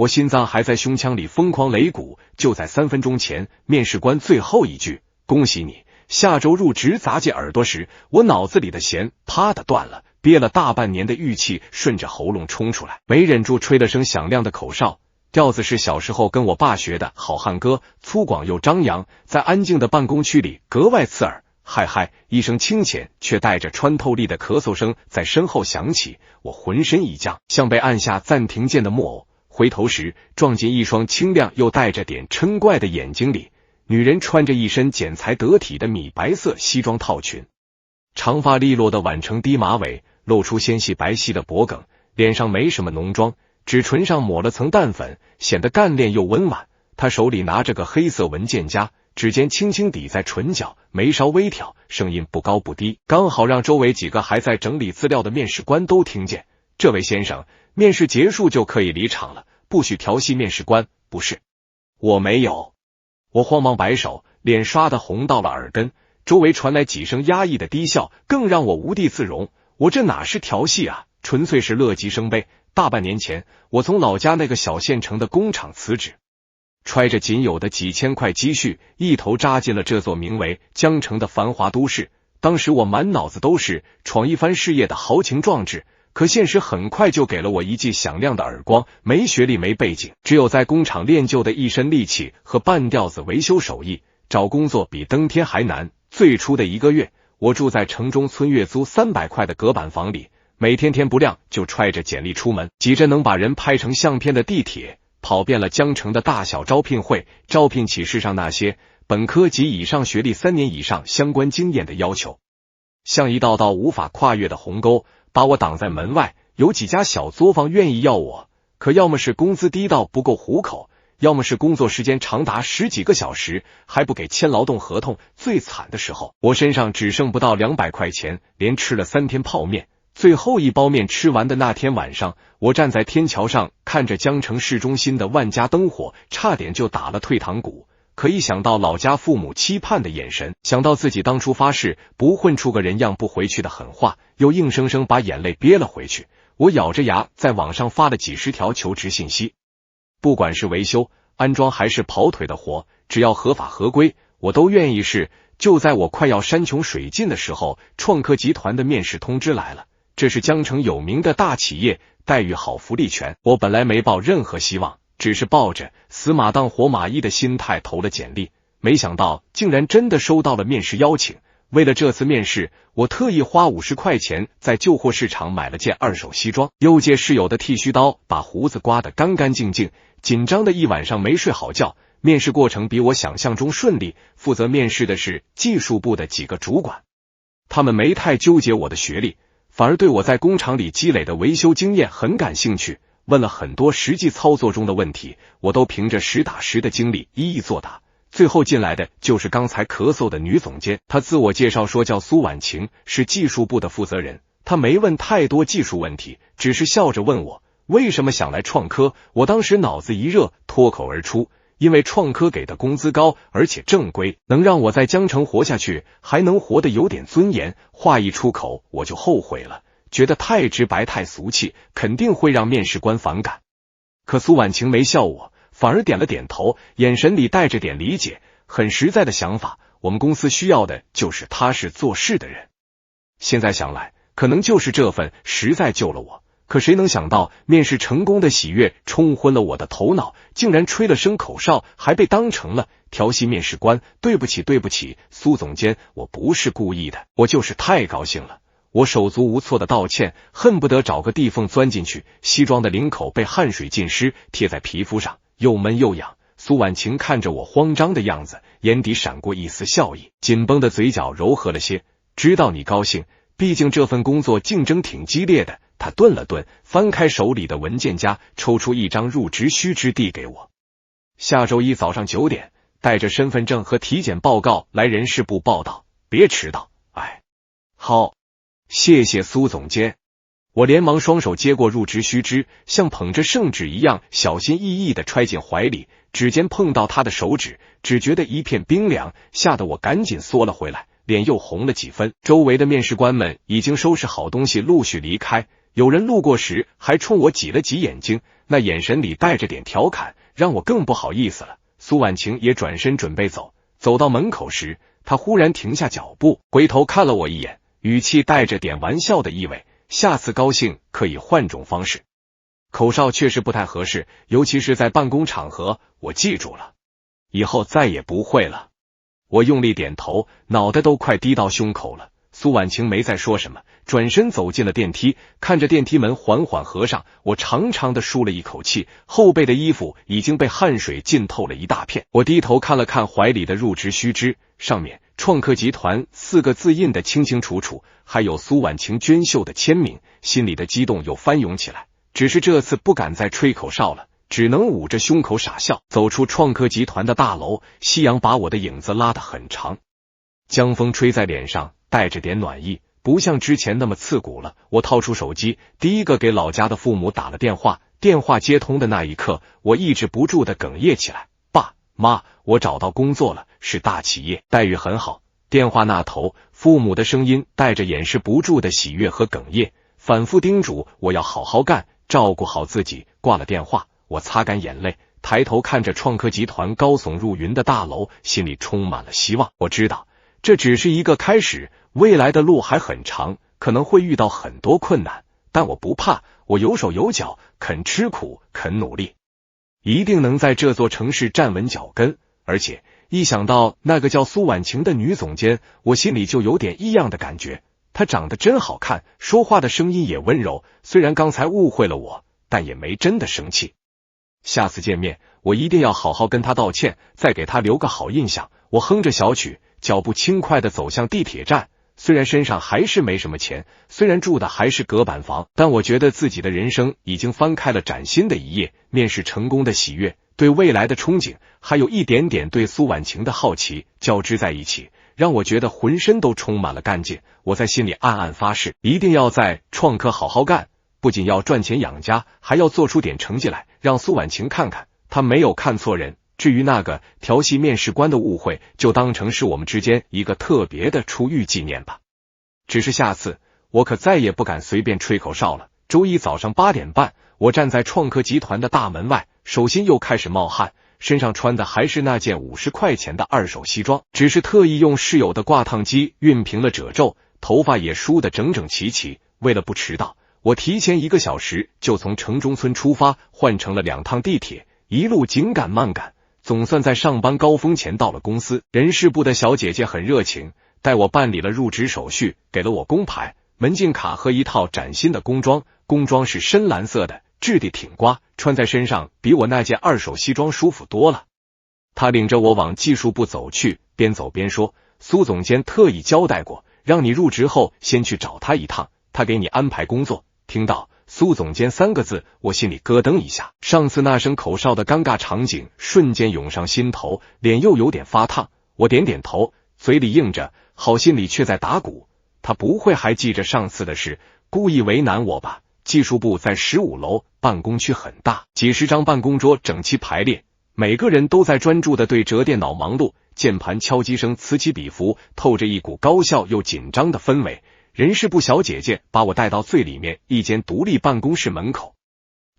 我心脏还在胸腔里疯狂擂鼓，就在3分钟前，面试官最后一句“恭喜你，下周入职”砸进耳朵时，我脑子里的弦啪的断了，憋了大半年的郁气顺着喉咙冲出来，没忍住吹了声响亮的口哨。调子是小时候跟我爸学的，好汉歌，粗犷又张扬，在安静的办公区里格外刺耳。嗨嗨，一声清浅却带着穿透力的咳嗽声在身后响起，我浑身一僵，像被按下暂停键的木偶。回头时，撞进一双清亮又带着点嗔怪的眼睛里。女人穿着一身剪裁得体的米白色西装套裙，长发利落的挽成低马尾，露出纤细白皙的脖颈，脸上没什么浓妆，只唇上抹了层淡粉，显得干练又温婉。她手里拿着个黑色文件夹，指尖轻轻抵在唇角，眉梢微挑，声音不高不低，刚好让周围几个还在整理资料的面试官都听见。这位先生，面试结束就可以离场了，不许调戏面试官。不是，我没有。我慌忙摆手，脸刷的红到了耳根，周围传来几声压抑的低笑，更让我无地自容。我这哪是调戏啊，纯粹是乐极生悲。大半年前，我从老家那个小县城的工厂辞职，揣着仅有的几千块积蓄，一头扎进了这座名为江城的繁华都市。当时我满脑子都是闯一番事业的豪情壮志，可现实很快就给了我一记响亮的耳光。没学历没背景，只有在工厂练就的一身力气和半吊子维修手艺，找工作比登天还难。最初的1个月，我住在城中村月租300块的隔板房里，每天天不亮就揣着简历出门，挤着能把人拍成相片的地铁，跑遍了江城的大小招聘会。招聘启事上那些本科及以上学历3年以上相关经验的要求，像一道道无法跨越的鸿沟，把我挡在门外。有几家小作坊愿意要我，可要么是工资低到不够糊口，要么是工作时间长达10几个小时，还不给签劳动合同。最惨的时候，我身上只剩不到200块钱，连吃了3天泡面。最后一包面吃完的那天晚上，我站在天桥上，看着江城市中心的万家灯火，差点就打了退堂鼓。可一想到老家父母期盼的眼神，想到自己当初发誓不混出个人样不回去的狠话，又硬生生把眼泪憋了回去。我咬着牙在网上发了几10条求职信息，不管是维修、安装还是跑腿的活，只要合法合规，我都愿意试。就在我快要山穷水尽的时候，创客集团的面试通知来了。这是江城有名的大企业，待遇好，福利全。我本来没抱任何希望，只是抱着死马当活马医的心态投了简历，没想到竟然真的收到了面试邀请。为了这次面试，我特意花50块钱在旧货市场买了件2手西装，又借室友的剃须刀把胡子刮得干干净净。紧张的一晚上没睡好觉。面试过程比我想象中顺利，负责面试的是技术部的几个主管，他们没太纠结我的学历，反而对我在工厂里积累的维修经验很感兴趣，问了很多实际操作中的问题，我都凭着实打实的经历一一作答。最后进来的就是刚才咳嗽的女总监，她自我介绍说叫苏婉晴，是技术部的负责人。她没问太多技术问题，只是笑着问我为什么想来创科。我当时脑子一热，脱口而出，因为创科给的工资高，而且正规，能让我在江城活下去，还能活得有点尊严。话一出口我就后悔了，觉得太直白太俗气，肯定会让面试官反感。可苏婉晴没笑我，反而点了点头，眼神里带着点理解，很实在的想法，我们公司需要的就是踏实做事的人。现在想来，可能就是这份实在救了我。可谁能想到，面试成功的喜悦冲昏了我的头脑，竟然吹了声口哨，还被当成了调戏面试官。对不起对不起，苏总监，我不是故意的，我就是太高兴了。我手足无措的道歉，恨不得找个地缝钻进去。西装的领口被汗水浸湿，贴在皮肤上，又闷又痒。苏婉晴看着我慌张的样子，眼底闪过一丝笑意，紧绷的嘴角柔和了些。知道你高兴，毕竟这份工作竞争挺激烈的。他顿了顿，翻开手里的文件夹，抽出一张入职须知递给我。下周1早上9点，带着身份证和体检报告来人事部报到，别迟到。哎，好，谢谢苏总监。我连忙双手接过入职须知，像捧着圣旨一样小心翼翼地揣进怀里，指尖碰到他的手指，只觉得一片冰凉，吓得我赶紧缩了回来，脸又红了几分。周围的面试官们已经收拾好东西陆续离开，有人路过时还冲我挤了挤眼睛，那眼神里带着点调侃，让我更不好意思了。苏婉晴也转身准备走，走到门口时，她忽然停下脚步，回头看了我一眼，语气带着点玩笑的意味，下次高兴可以换种方式。口哨确实不太合适，尤其是在办公场合，我记住了，以后再也不会了。我用力点头，脑袋都快低到胸口了。苏婉晴没再说什么，转身走进了电梯，看着电梯门缓缓合上，我长长的舒了一口气，后背的衣服已经被汗水浸透了一大片。我低头看了看怀里的入职须知，上面创客集团4个字印得清清楚楚，还有苏婉晴娟秀的签名，心里的激动又翻涌起来。只是这次不敢再吹口哨了，只能捂着胸口傻笑。走出创客集团的大楼，夕阳把我的影子拉得很长，江风吹在脸上，带着点暖意，不像之前那么刺骨了。我掏出手机，第一个给老家的父母打了电话。电话接通的那一刻，我抑制不住的哽咽起来。爸妈，我找到工作了，是大企业，待遇很好。电话那头，父母的声音带着掩饰不住的喜悦和哽咽，反复叮嘱我要好好干，照顾好自己。挂了电话，我擦干眼泪，抬头看着创科集团高耸入云的大楼，心里充满了希望。我知道这只是一个开始，未来的路还很长，可能会遇到很多困难，但我不怕，我有手有脚，肯吃苦，肯努力，一定能在这座城市站稳脚跟。而且一想到那个叫苏婉晴的女总监，我心里就有点异样的感觉。她长得真好看，说话的声音也温柔，虽然刚才误会了我，但也没真的生气。下次见面，我一定要好好跟她道歉，再给她留个好印象。我哼着小曲，脚步轻快地走向地铁站。虽然身上还是没什么钱，虽然住的还是隔板房，但我觉得自己的人生已经翻开了崭新的一页。面试成功的喜悦，对未来的憧憬，还有一点点对苏婉晴的好奇交织在一起，让我觉得浑身都充满了干劲。我在心里暗暗发誓，一定要在创科好好干，不仅要赚钱养家，还要做出点成绩来，让苏婉晴看看她没有看错人。至于那个调戏面试官的误会，就当成是我们之间一个特别的出狱纪念吧。只是下次我可再也不敢随便吹口哨了。周一早上8点半，我站在创科集团的大门外，手心又开始冒汗，身上穿的还是那件50块钱的二手西装，只是特意用室友的挂烫机熨平了褶皱，头发也梳得整整齐齐。为了不迟到，我提前1个小时就从城中村出发，换成了2趟地铁，一路紧赶慢赶，总算在上班高峰前到了公司。人事部的小姐姐很热情，带我办理了入职手续，给了我工牌、门禁卡和一套崭新的工装。工装是深蓝色的，质地挺刮，穿在身上比我那件二手西装舒服多了。他领着我往技术部走去，边走边说，苏总监特意交代过，让你入职后先去找他一趟，他给你安排工作。听到苏总监3个字，我心里咯噔一下，上次那声口哨的尴尬场景瞬间涌上心头，脸又有点发烫。我点点头，嘴里应着，好心里却在打鼓，他不会还记着上次的事，故意为难我吧。技术部在15楼，办公区很大，几十张办公桌整齐排列，每个人都在专注地对着电脑忙碌，键盘敲击声此起彼伏，透着一股高效又紧张的氛围。人事部小姐姐把我带到最里面一间独立办公室门口，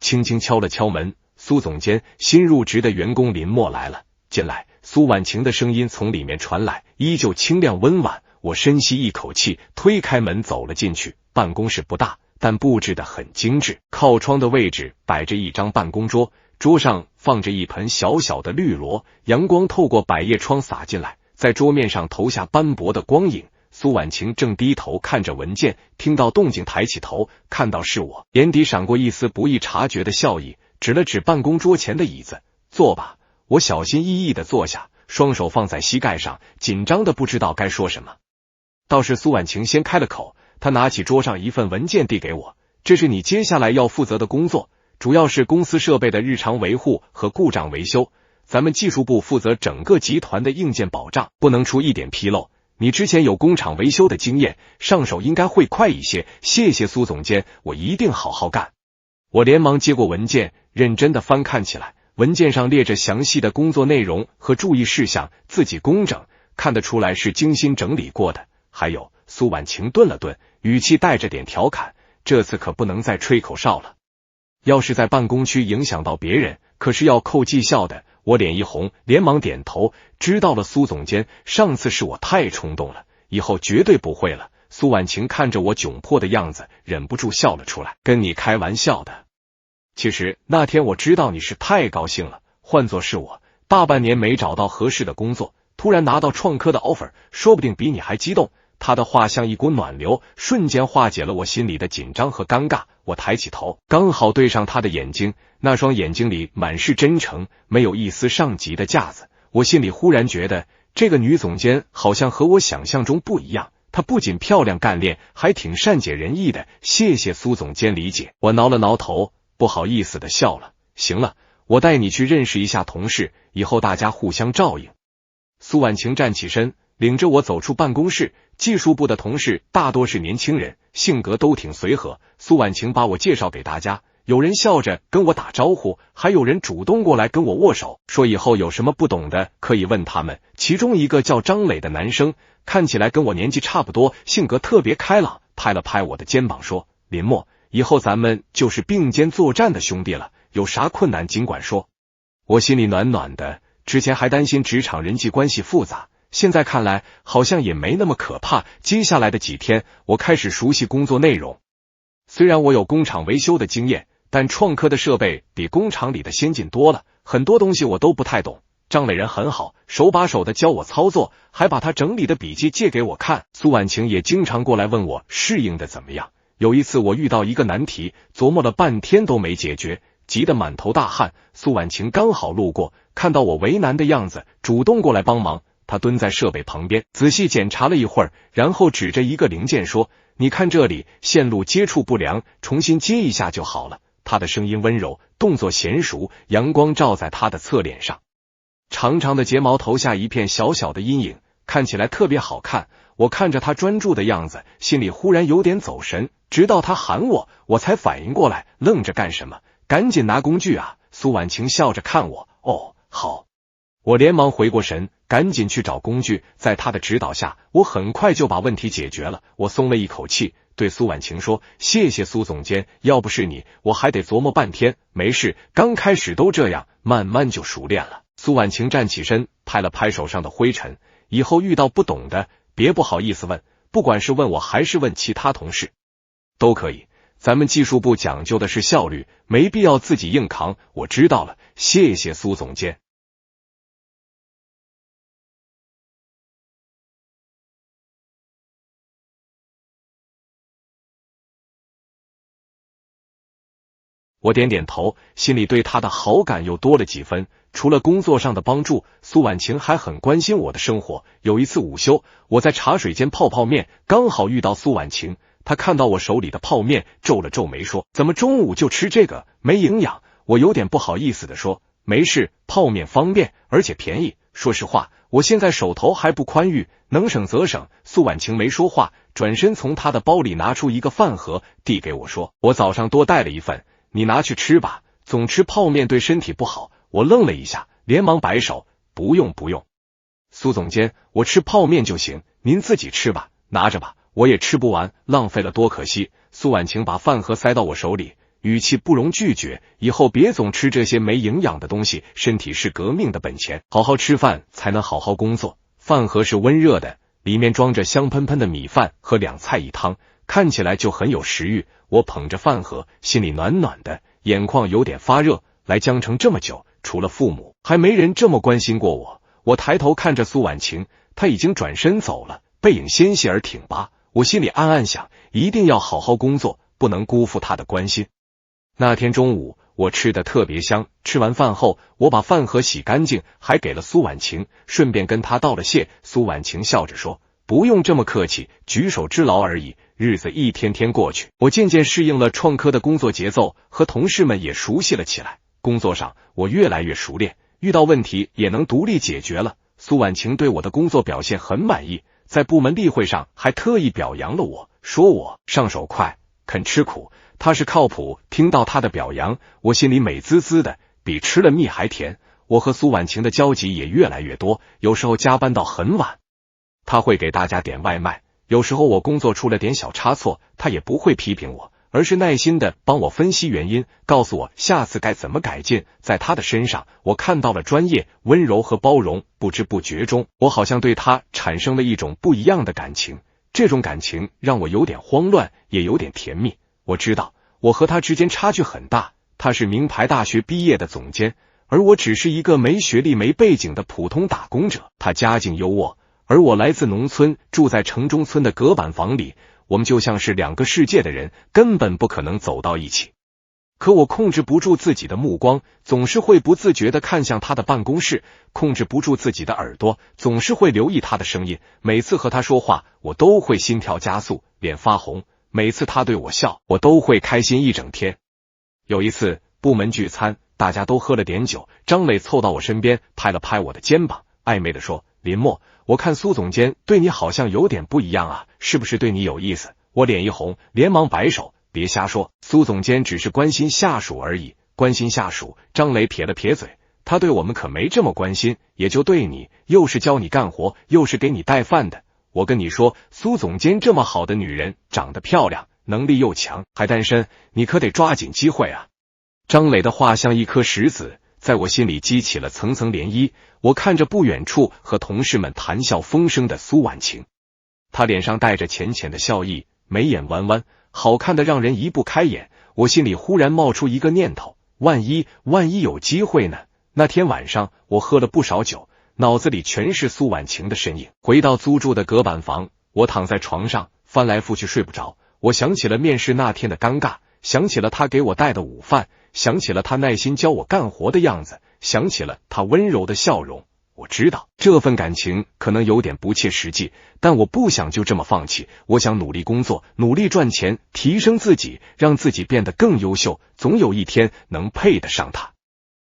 轻轻敲了敲门，苏总监，新入职的员工林默来了。进来。苏婉晴的声音从里面传来，依旧清亮温婉。我深吸一口气，推开门走了进去。办公室不大，但布置得很精致。靠窗的位置摆着一张办公桌，桌上放着一盆小小的绿萝，阳光透过百叶窗洒进来，在桌面上投下斑驳的光影。苏婉晴正低头看着文件，听到动静抬起头，看到是我，眼底闪过一丝不易察觉的笑意，指了指办公桌前的椅子，坐吧。我小心翼翼地坐下，双手放在膝盖上，紧张的不知道该说什么。倒是苏婉晴先开了口，她拿起桌上一份文件递给我，这是你接下来要负责的工作，主要是公司设备的日常维护和故障维修，咱们技术部负责整个集团的硬件保障，不能出一点纰漏。你之前有工厂维修的经验，上手应该会快一些。谢谢苏总监，我一定好好干。我连忙接过文件，认真的翻看起来。文件上列着详细的工作内容和注意事项，字迹工整，看得出来是精心整理过的。还有，苏婉晴顿了顿，语气带着点调侃，这次可不能再吹口哨了。要是在办公区影响到别人，可是要扣绩效的。我脸一红，连忙点头，知道了苏总监，上次是我太冲动了，以后绝对不会了。苏婉晴看着我窘迫的样子，忍不住笑了出来，跟你开玩笑的。其实那天我知道你是太高兴了，换作是我，大半年没找到合适的工作，突然拿到创科的 offer， 说不定比你还激动。他的话像一股暖流，瞬间化解了我心里的紧张和尴尬。我抬起头，刚好对上他的眼睛，那双眼睛里满是真诚，没有一丝上级的架子。我心里忽然觉得，这个女总监好像和我想象中不一样，她不仅漂亮干练，还挺善解人意的。谢谢苏总监理解。我挠了挠头，不好意思的笑了。行了，我带你去认识一下同事，以后大家互相照应。苏婉晴站起身，领着我走出办公室。技术部的同事大多是年轻人，性格都挺随和。苏婉晴把我介绍给大家，有人笑着跟我打招呼，还有人主动过来跟我握手，说以后有什么不懂的可以问他们。其中一个叫张磊的男生看起来跟我年纪差不多，性格特别开朗，拍了拍我的肩膀说，林默，以后咱们就是并肩作战的兄弟了，有啥困难尽管说。我心里暖暖的，之前还担心职场人际关系复杂，现在看来好像也没那么可怕。接下来的几天，我开始熟悉工作内容。虽然我有工厂维修的经验，但创科的设备比工厂里的先进多了，很多东西我都不太懂。张磊人很好，手把手的教我操作，还把他整理的笔记借给我看。苏婉晴也经常过来问我适应的怎么样。有一次我遇到一个难题，琢磨了半天都没解决，急得满头大汗。苏婉晴刚好路过，看到我为难的样子，主动过来帮忙。他蹲在设备旁边，仔细检查了一会儿，然后指着一个零件说，你看这里线路接触不良，重新接一下就好了。他的声音温柔，动作娴熟，阳光照在他的侧脸上，长长的睫毛投下一片小小的阴影，看起来特别好看。我看着他专注的样子，心里忽然有点走神，直到他喊我，我才反应过来，愣着干什么？赶紧拿工具啊！苏婉晴笑着看我，哦，好。我连忙回过神，赶紧去找工具。在他的指导下，我很快就把问题解决了。我松了一口气，对苏婉晴说，谢谢苏总监，要不是你，我还得琢磨半天。没事，刚开始都这样，慢慢就熟练了。苏婉晴站起身，拍了拍手上的灰尘，以后遇到不懂的，别不好意思问，不管是问我还是问其他同事，都可以。咱们技术部讲究的是效率，没必要自己硬扛。我知道了，谢谢苏总监。我点点头，心里对他的好感又多了几分。除了工作上的帮助，苏婉晴还很关心我的生活。有一次午休，我在茶水间泡泡面，刚好遇到苏婉晴。她看到我手里的泡面，皱了皱眉说，怎么中午就吃这个，没营养。我有点不好意思地说，没事，泡面方便，而且便宜。说实话，我现在手头还不宽裕，能省则省。苏婉晴没说话，转身从她的包里拿出一个饭盒，递给我说，我早上多带了一份，你拿去吃吧，总吃泡面对身体不好。我愣了一下，连忙摆手，不用不用，苏总监，我吃泡面就行，您自己吃吧，拿着吧，我也吃不完，浪费了多可惜。苏婉晴把饭盒塞到我手里，语气不容拒绝，以后别总吃这些没营养的东西，身体是革命的本钱，好好吃饭才能好好工作。饭盒是温热的，里面装着香喷喷的米饭和2菜1汤，看起来就很有食欲。我捧着饭盒，心里暖暖的，眼眶有点发热。来江城这么久，除了父母，还没人这么关心过我。我抬头看着苏婉晴，她已经转身走了，背影纤细而挺拔。我心里暗暗想，一定要好好工作，不能辜负她的关心。那天中午我吃得特别香，吃完饭后，我把饭盒洗干净，还给了苏婉晴，顺便跟她道了谢。苏婉晴笑着说，不用这么客气，举手之劳而已。日子一天天过去，我渐渐适应了创科的工作节奏，和同事们也熟悉了起来。工作上我越来越熟练，遇到问题也能独立解决了。苏婉晴对我的工作表现很满意，在部门例会上还特意表扬了我，说我上手快，肯吃苦，踏实靠谱。听到他的表扬，我心里美滋滋的，比吃了蜜还甜。我和苏婉晴的交集也越来越多，有时候加班到很晚，他会给大家点外卖，有时候我工作出了点小差错，他也不会批评我，而是耐心地帮我分析原因，告诉我下次该怎么改进。在他的身上，我看到了专业、温柔和包容。不知不觉中，我好像对他产生了一种不一样的感情。这种感情让我有点慌乱，也有点甜蜜。我知道，我和他之间差距很大。他是名牌大学毕业的总监，而我只是一个没学历、没背景的普通打工者。他家境优渥，而我来自农村，住在城中村的隔板房里。我们就像是两个世界的人，根本不可能走到一起。可我控制不住自己的目光，总是会不自觉地看向他的办公室，控制不住自己的耳朵，总是会留意他的声音。每次和他说话，我都会心跳加速，脸发红。每次他对我笑，我都会开心一整天。有一次部门聚餐，大家都喝了点酒，张磊凑到我身边，拍了拍我的肩膀，暧昧地说：“林默，我看苏总监对你好像有点不一样啊，是不是对你有意思？”我脸一红，连忙摆手：“别瞎说，苏总监只是关心下属而已。”关心下属？张磊撇了撇嘴，他对我们可没这么关心，也就对你，又是教你干活，又是给你带饭的。我跟你说，苏总监这么好的女人，长得漂亮，能力又强，还单身，你可得抓紧机会啊！张磊的话像一颗石子，在我心里激起了层层涟漪。我看着不远处和同事们谈笑风生的苏婉晴，她脸上带着浅浅的笑意，眉眼弯弯，好看的让人移不开眼。我心里忽然冒出一个念头，万一有机会呢？那天晚上我喝了不少酒，脑子里全是苏婉晴的身影。回到租住的隔板房，我躺在床上翻来覆去睡不着。我想起了面试那天的尴尬，想起了他给我带的午饭，想起了他耐心教我干活的样子，想起了他温柔的笑容。我知道这份感情可能有点不切实际，但我不想就这么放弃。我想努力工作，努力赚钱，提升自己，让自己变得更优秀，总有一天能配得上他。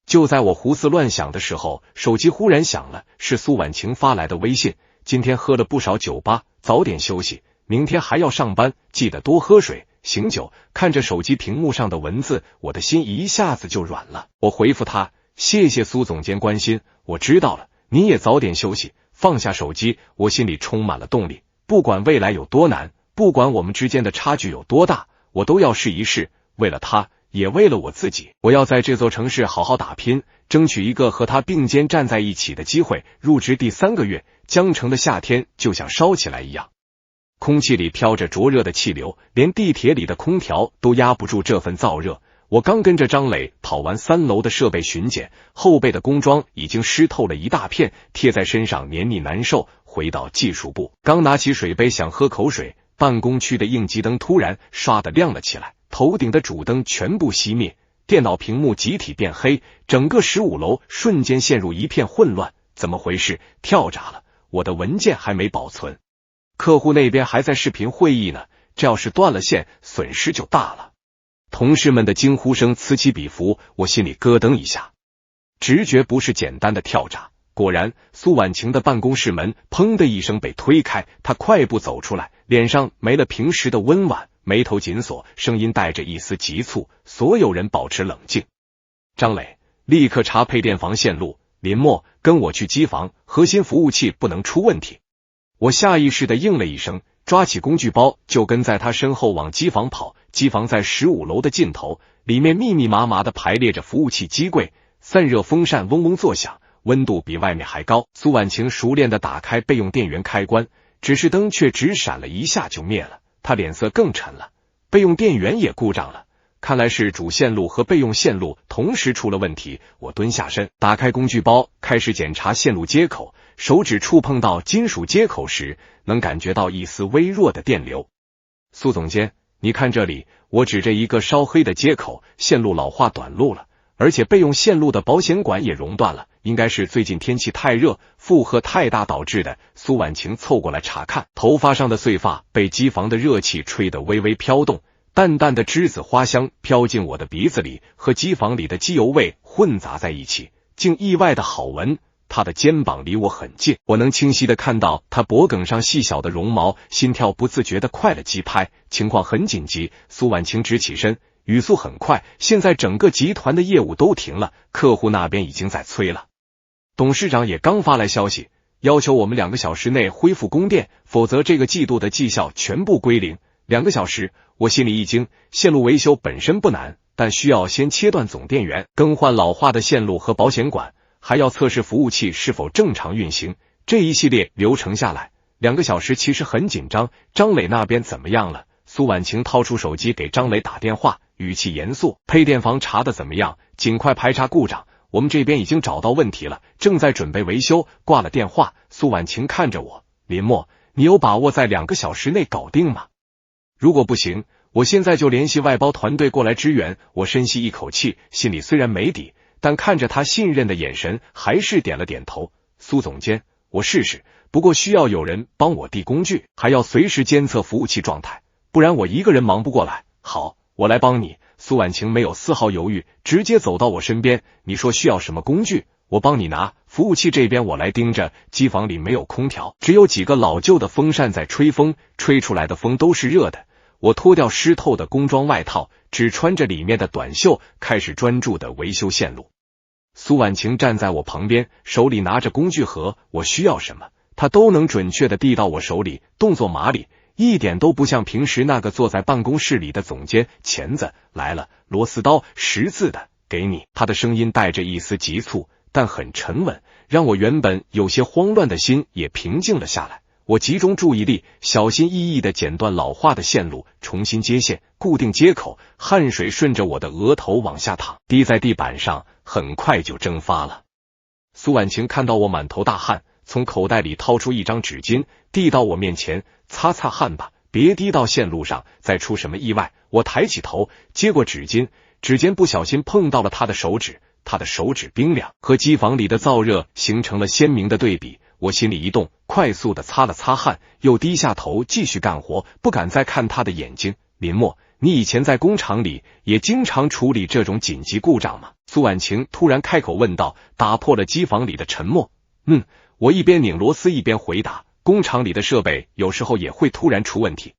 就在我胡思乱想的时候，手机忽然响了，是苏婉晴发来的微信：“今天喝了不少酒吧，早点休息，明天还要上班，记得多喝水醒酒。”看着手机屏幕上的文字，我的心一下子就软了。我回复他：“谢谢苏总监关心，我知道了，你也早点休息。”放下手机，我心里充满了动力。不管未来有多难，不管我们之间的差距有多大，我都要试一试，为了他，也为了我自己。我要在这座城市好好打拼，争取一个和他并肩站在一起的机会。入职第3个月，江城的夏天就像烧起来一样，空气里飘着灼热的气流，连地铁里的空调都压不住这份燥热。我刚跟着张磊跑完3楼的设备巡检，后背的工装已经湿透了一大片，贴在身上黏腻难受。回到技术部，刚拿起水杯想喝口水，办公区的应急灯突然唰地亮了起来，头顶的主灯全部熄灭，电脑屏幕集体变黑，整个15楼瞬间陷入一片混乱。怎么回事？跳闸了，我的文件还没保存，客户那边还在视频会议呢，这要是断了线，损失就大了。同事们的惊呼声此起彼伏，我心里咯噔一下，直觉不是简单的跳闸。果然，苏婉晴的办公室门砰的一声被推开，她快步走出来，脸上没了平时的温婉，眉头紧锁，声音带着一丝急促：“所有人保持冷静。”张磊，立刻查配电房线路。林默，跟我去机房，核心服务器不能出问题。我下意识地应了一声，抓起工具包就跟在他身后往机房跑。机房在15楼的尽头，里面密密麻麻地排列着服务器机柜，散热风扇嗡嗡作响，温度比外面还高。苏婉晴熟练地打开备用电源开关，指示灯却只闪了一下就灭了，她脸色更沉了。备用电源也故障了，看来是主线路和备用线路同时出了问题。我蹲下身，打开工具包，开始检查线路接口。手指触碰到金属接口时，能感觉到一丝微弱的电流。苏总监，你看这里，我指着一个烧黑的接口，线路老化短路了，而且备用线路的保险管也熔断了，应该是最近天气太热，负荷太大导致的。苏婉晴凑过来查看，头发上的碎发被机房的热气吹得微微飘动，淡淡的栀子花香飘进我的鼻子里，和机房里的机油味混杂在一起，竟意外的好闻。他的肩膀离我很近，我能清晰地看到他脖颈上细小的绒毛，心跳不自觉地快了几拍，情况很紧急。苏婉晴直起身，语速很快：“现在整个集团的业务都停了，客户那边已经在催了。董事长也刚发来消息，要求我们2个小时内恢复供电，否则这个季度的绩效全部归零。2个小时，我心里一惊，线路维修本身不难，但需要先切断总电源，更换老化的线路和保险管，还要测试服务器是否正常运行。这一系列流程下来，2个小时其实很紧张。张磊那边怎么样了？苏婉晴掏出手机给张磊打电话，语气严肃：配电房查的怎么样？尽快排查故障，我们这边已经找到问题了，正在准备维修。挂了电话，苏婉晴看着我：林默，你有把握在2个小时内搞定吗？如果不行，我现在就联系外包团队过来支援。我深吸一口气，心里虽然没底，但看着他信任的眼神，还是点了点头。苏总监，我试试，不过需要有人帮我递工具，还要随时监测服务器状态，不然我一个人忙不过来。好，我来帮你。苏婉晴没有丝毫犹豫，直接走到我身边。你说需要什么工具，我帮你拿。服务器这边我来盯着。机房里没有空调，只有几个老旧的风扇在吹风，吹出来的风都是热的。我脱掉湿透的工装外套，只穿着里面的短袖，开始专注的维修线路。苏婉晴站在我旁边，手里拿着工具盒，我需要什么，她都能准确的递到我手里，动作麻利，一点都不像平时那个坐在办公室里的总监。钳子来了，螺丝刀，十字的，给你。他的声音带着一丝急促，但很沉稳，让我原本有些慌乱的心也平静了下来。我集中注意力，小心翼翼地剪断老化的线路，重新接线，固定接口。汗水顺着我的额头往下淌，滴在地板上，很快就蒸发了。苏婉晴看到我满头大汗，从口袋里掏出一张纸巾，递到我面前：擦擦汗吧，别滴到线路上，再出什么意外。我抬起头，接过纸巾，指尖不小心碰到了他的手指，他的手指冰凉，和机房里的燥热形成了鲜明的对比。我心里一动，快速的擦了擦汗，又低下头继续干活，不敢再看他的眼睛。林默，你以前在工厂里也经常处理这种紧急故障吗？苏婉晴突然开口问道，打破了机房里的沉默。我一边拧螺丝一边回答，工厂里的设备有时候也会突然出问题，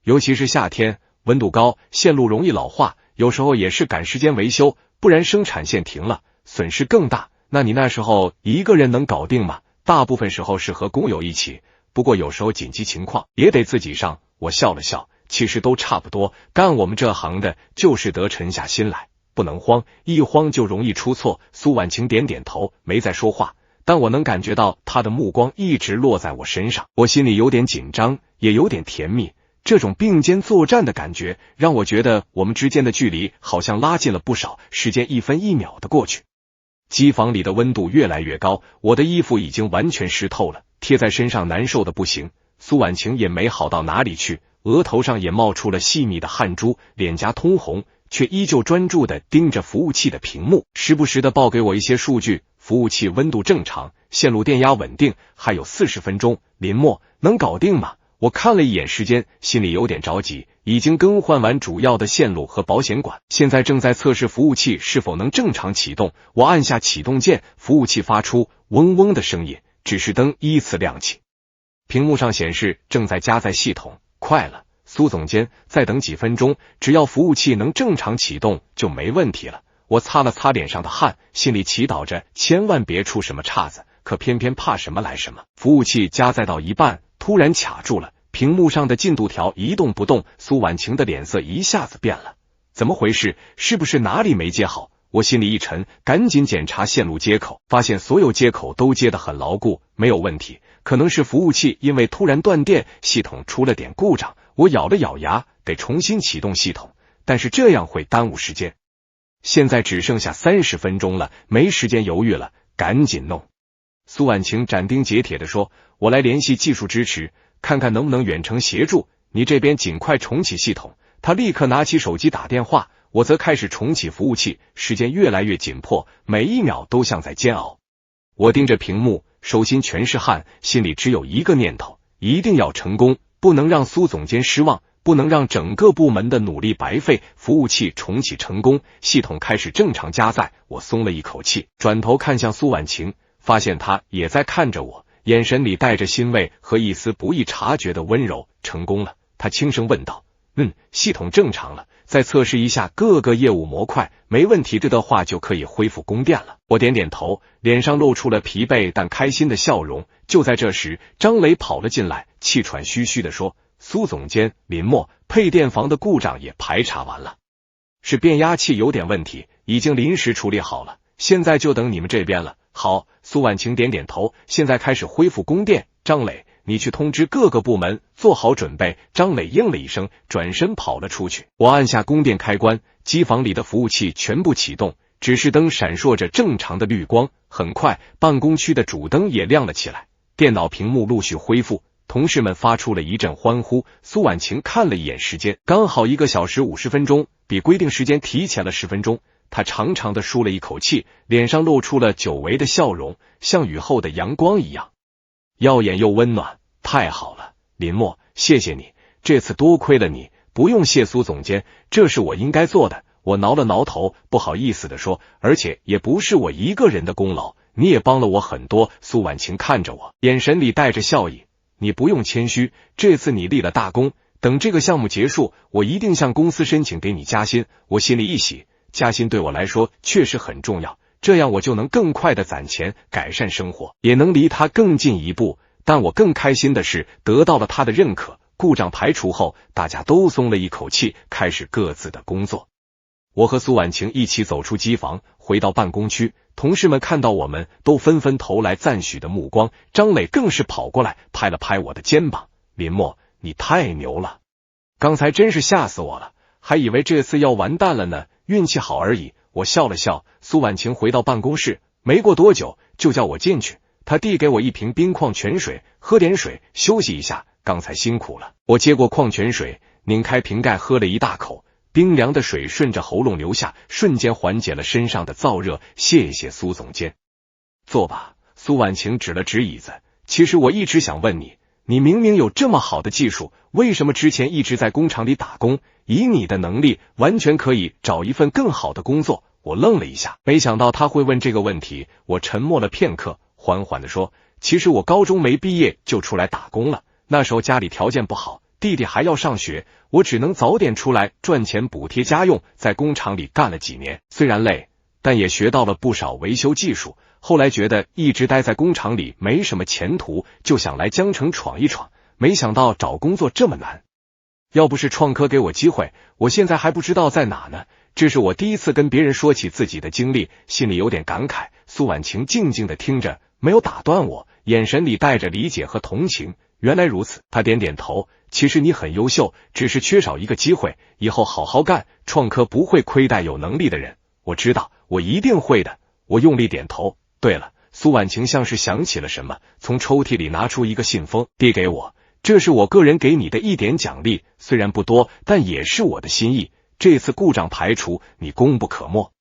尤其是夏天，温度高，线路容易老化，有时候也是赶时间维修，不然生产线停了，损失更大。那你那时候一个人能搞定吗？大部分时候是和工友一起，不过有时候紧急情况也得自己上。我笑了笑，其实都差不多，干我们这行的就是得沉下心来，不能慌，一慌就容易出错。苏婉晴点点头，没再说话，但我能感觉到她的目光一直落在我身上。我心里有点紧张，也有点甜蜜，这种并肩作战的感觉让我觉得我们之间的距离好像拉近了不少，时间一分一秒的过去。机房里的温度越来越高，我的衣服已经完全湿透了，贴在身上难受的不行。苏婉晴也没好到哪里去，额头上也冒出了细密的汗珠，脸颊通红，却依旧专注地盯着服务器的屏幕，时不时地报给我一些数据。服务器温度正常，线路电压稳定，还有40分钟。林默，能搞定吗？我看了一眼时间，心里有点着急。已经更换完主要的线路和保险管，现在正在测试服务器是否能正常启动。我按下启动键，服务器发出嗡嗡的声音，指示灯依次亮起，屏幕上显示正在加载系统。快了，苏总监，再等几分钟，只要服务器能正常启动就没问题了。我擦了擦脸上的汗，心里祈祷着千万别出什么岔子，可偏偏怕什么来什么。服务器加载到一半，突然卡住了，屏幕上的进度条一动不动。苏婉晴的脸色一下子变了，怎么回事？是不是哪里没接好？我心里一沉，赶紧检查线路接口，发现所有接口都接得很牢固，没有问题。可能是服务器因为突然断电，系统出了点故障。我咬了咬牙，得重新启动系统，但是这样会耽误时间。现在只剩下30分钟了，没时间犹豫了，赶紧弄。苏婉晴斩钉截铁地说，我来联系技术支持，看看能不能远程协助，你这边尽快重启系统。他立刻拿起手机打电话，我则开始重启服务器。时间越来越紧迫，每一秒都像在煎熬。我盯着屏幕，手心全是汗，心里只有一个念头，一定要成功，不能让苏总监失望，不能让整个部门的努力白费。服务器重启成功，系统开始正常加载，我松了一口气，转头看向苏婉晴，发现她也在看着我，眼神里带着欣慰和一丝不易察觉的温柔。成功了，她轻声问道。系统正常了，再测试一下各个业务模块，没问题的话就可以恢复供电了。我点点头，脸上露出了疲惫但开心的笑容。就在这时，张磊跑了进来，气喘吁吁地说，苏总监，林默，配电房的故障也排查完了，是变压器有点问题，已经临时处理好了，现在就等你们这边了。好，苏婉晴点点头，现在开始恢复供电。张磊，你去通知各个部门做好准备。张磊应了一声，转身跑了出去。我按下供电开关，机房里的服务器全部启动，指示灯闪烁着正常的绿光。很快，办公区的主灯也亮了起来，电脑屏幕陆续恢复，同事们发出了一阵欢呼。苏婉晴看了一眼时间，刚好1个小时50分钟，比规定时间提前了10分钟。他长长的舒了一口气，脸上露出了久违的笑容，像雨后的阳光一样耀眼又温暖。太好了，林默，谢谢你，这次多亏了你。不用谢苏总监，这是我应该做的。我挠了挠头，不好意思地说，而且也不是我一个人的功劳，你也帮了我很多。苏婉晴看着我，眼神里带着笑意，你不用谦虚，这次你立了大功，等这个项目结束，我一定向公司申请给你加薪。我心里一喜，加薪对我来说确实很重要，这样我就能更快的攒钱，改善生活，也能离他更近一步。但我更开心的是得到了他的认可。故障排除后，大家都松了一口气，开始各自的工作。我和苏婉晴一起走出机房，回到办公区，同事们看到我们都纷纷投来赞许的目光。张磊更是跑过来拍了拍我的肩膀，林默，你太牛了，刚才真是吓死我了，还以为这次要完蛋了呢，运气好而已。我笑了笑。苏婉晴回到办公室，没过多久就叫我进去，她递给我一瓶冰矿泉水，喝点水休息一下，刚才辛苦了。我接过矿泉水，拧开瓶盖喝了一大口，冰凉的水顺着喉咙流下，瞬间缓解了身上的燥热。谢谢苏总监。坐吧。苏婉晴指了指椅子，其实我一直想问你，你明明有这么好的技术，为什么之前一直在工厂里打工？以你的能力，完全可以找一份更好的工作。我愣了一下，没想到他会问这个问题。我沉默了片刻，缓缓地说，其实我高中没毕业就出来打工了，那时候家里条件不好，弟弟还要上学，我只能早点出来赚钱补贴家用。在工厂里干了几年，虽然累，但也学到了不少维修技术。后来觉得一直待在工厂里没什么前途，就想来江城闯一闯，没想到找工作这么难。要不是创科给我机会，我现在还不知道在哪呢。这是我第一次跟别人说起自己的经历，心里有点感慨。苏婉晴静静地听着，没有打断我，眼神里带着理解和同情。原来如此，他点点头，其实你很优秀，只是缺少一个机会，以后好好干，创科不会亏待有能力的人。我知道，我一定会的。我用力点头。对了，苏婉晴像是想起了什么，从抽屉里拿出一个信封递给我，这是我个人给你的一点奖励，虽然不多，但也是我的心意。这次故障排除，你功不可没。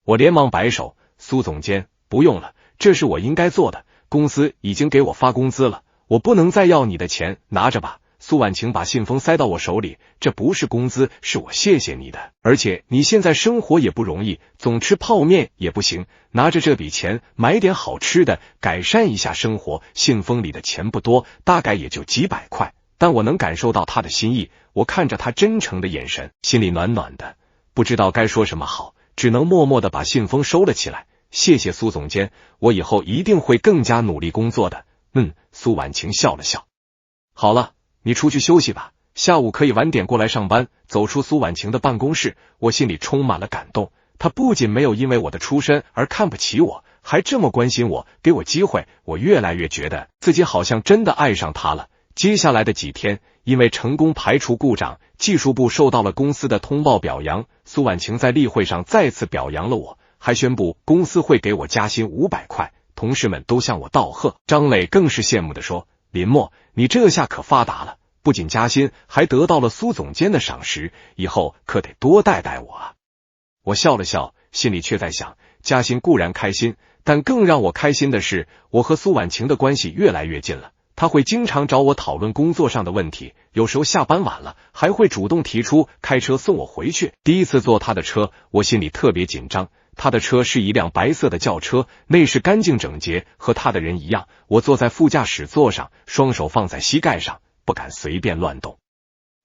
我连忙摆手，苏总监，不用了，这是我应该做的，公司已经给我发工资了，我不能再要你的钱，拿着吧。苏婉晴把信封塞到我手里，这不是工资，是我谢谢你的，而且你现在生活也不容易，总吃泡面也不行，拿着这笔钱买点好吃的，改善一下生活。信封里的钱不多，大概也就几百块，但我能感受到他的心意。我看着他真诚的眼神，心里暖暖的，不知道该说什么好，只能默默地把信封收了起来。谢谢苏总监，我以后一定会更加努力工作的。苏婉晴笑了笑。好了，你出去休息吧，下午可以晚点过来上班。走出苏婉晴的办公室，我心里充满了感动。她不仅没有因为我的出身而看不起我，还这么关心我，给我机会。我越来越觉得自己好像真的爱上她了。接下来的几天，因为成功排除故障，技术部受到了公司的通报表扬。苏婉晴在例会上再次表扬了我，还宣布公司会给我加薪500块，同事们都向我道贺。张磊更是羡慕地说，林默，你这下可发达了，不仅加薪，还得到了苏总监的赏识，以后可得多带带我啊。我笑了笑，心里却在想，加薪固然开心，但更让我开心的是，我和苏婉晴的关系越来越近了。他会经常找我讨论工作上的问题，有时候下班晚了，还会主动提出开车送我回去。第一次坐他的车，我心里特别紧张。他的车是一辆白色的轿车，内饰干净整洁，和他的人一样。我坐在副驾驶座上，双手放在膝盖上，不敢随便乱动。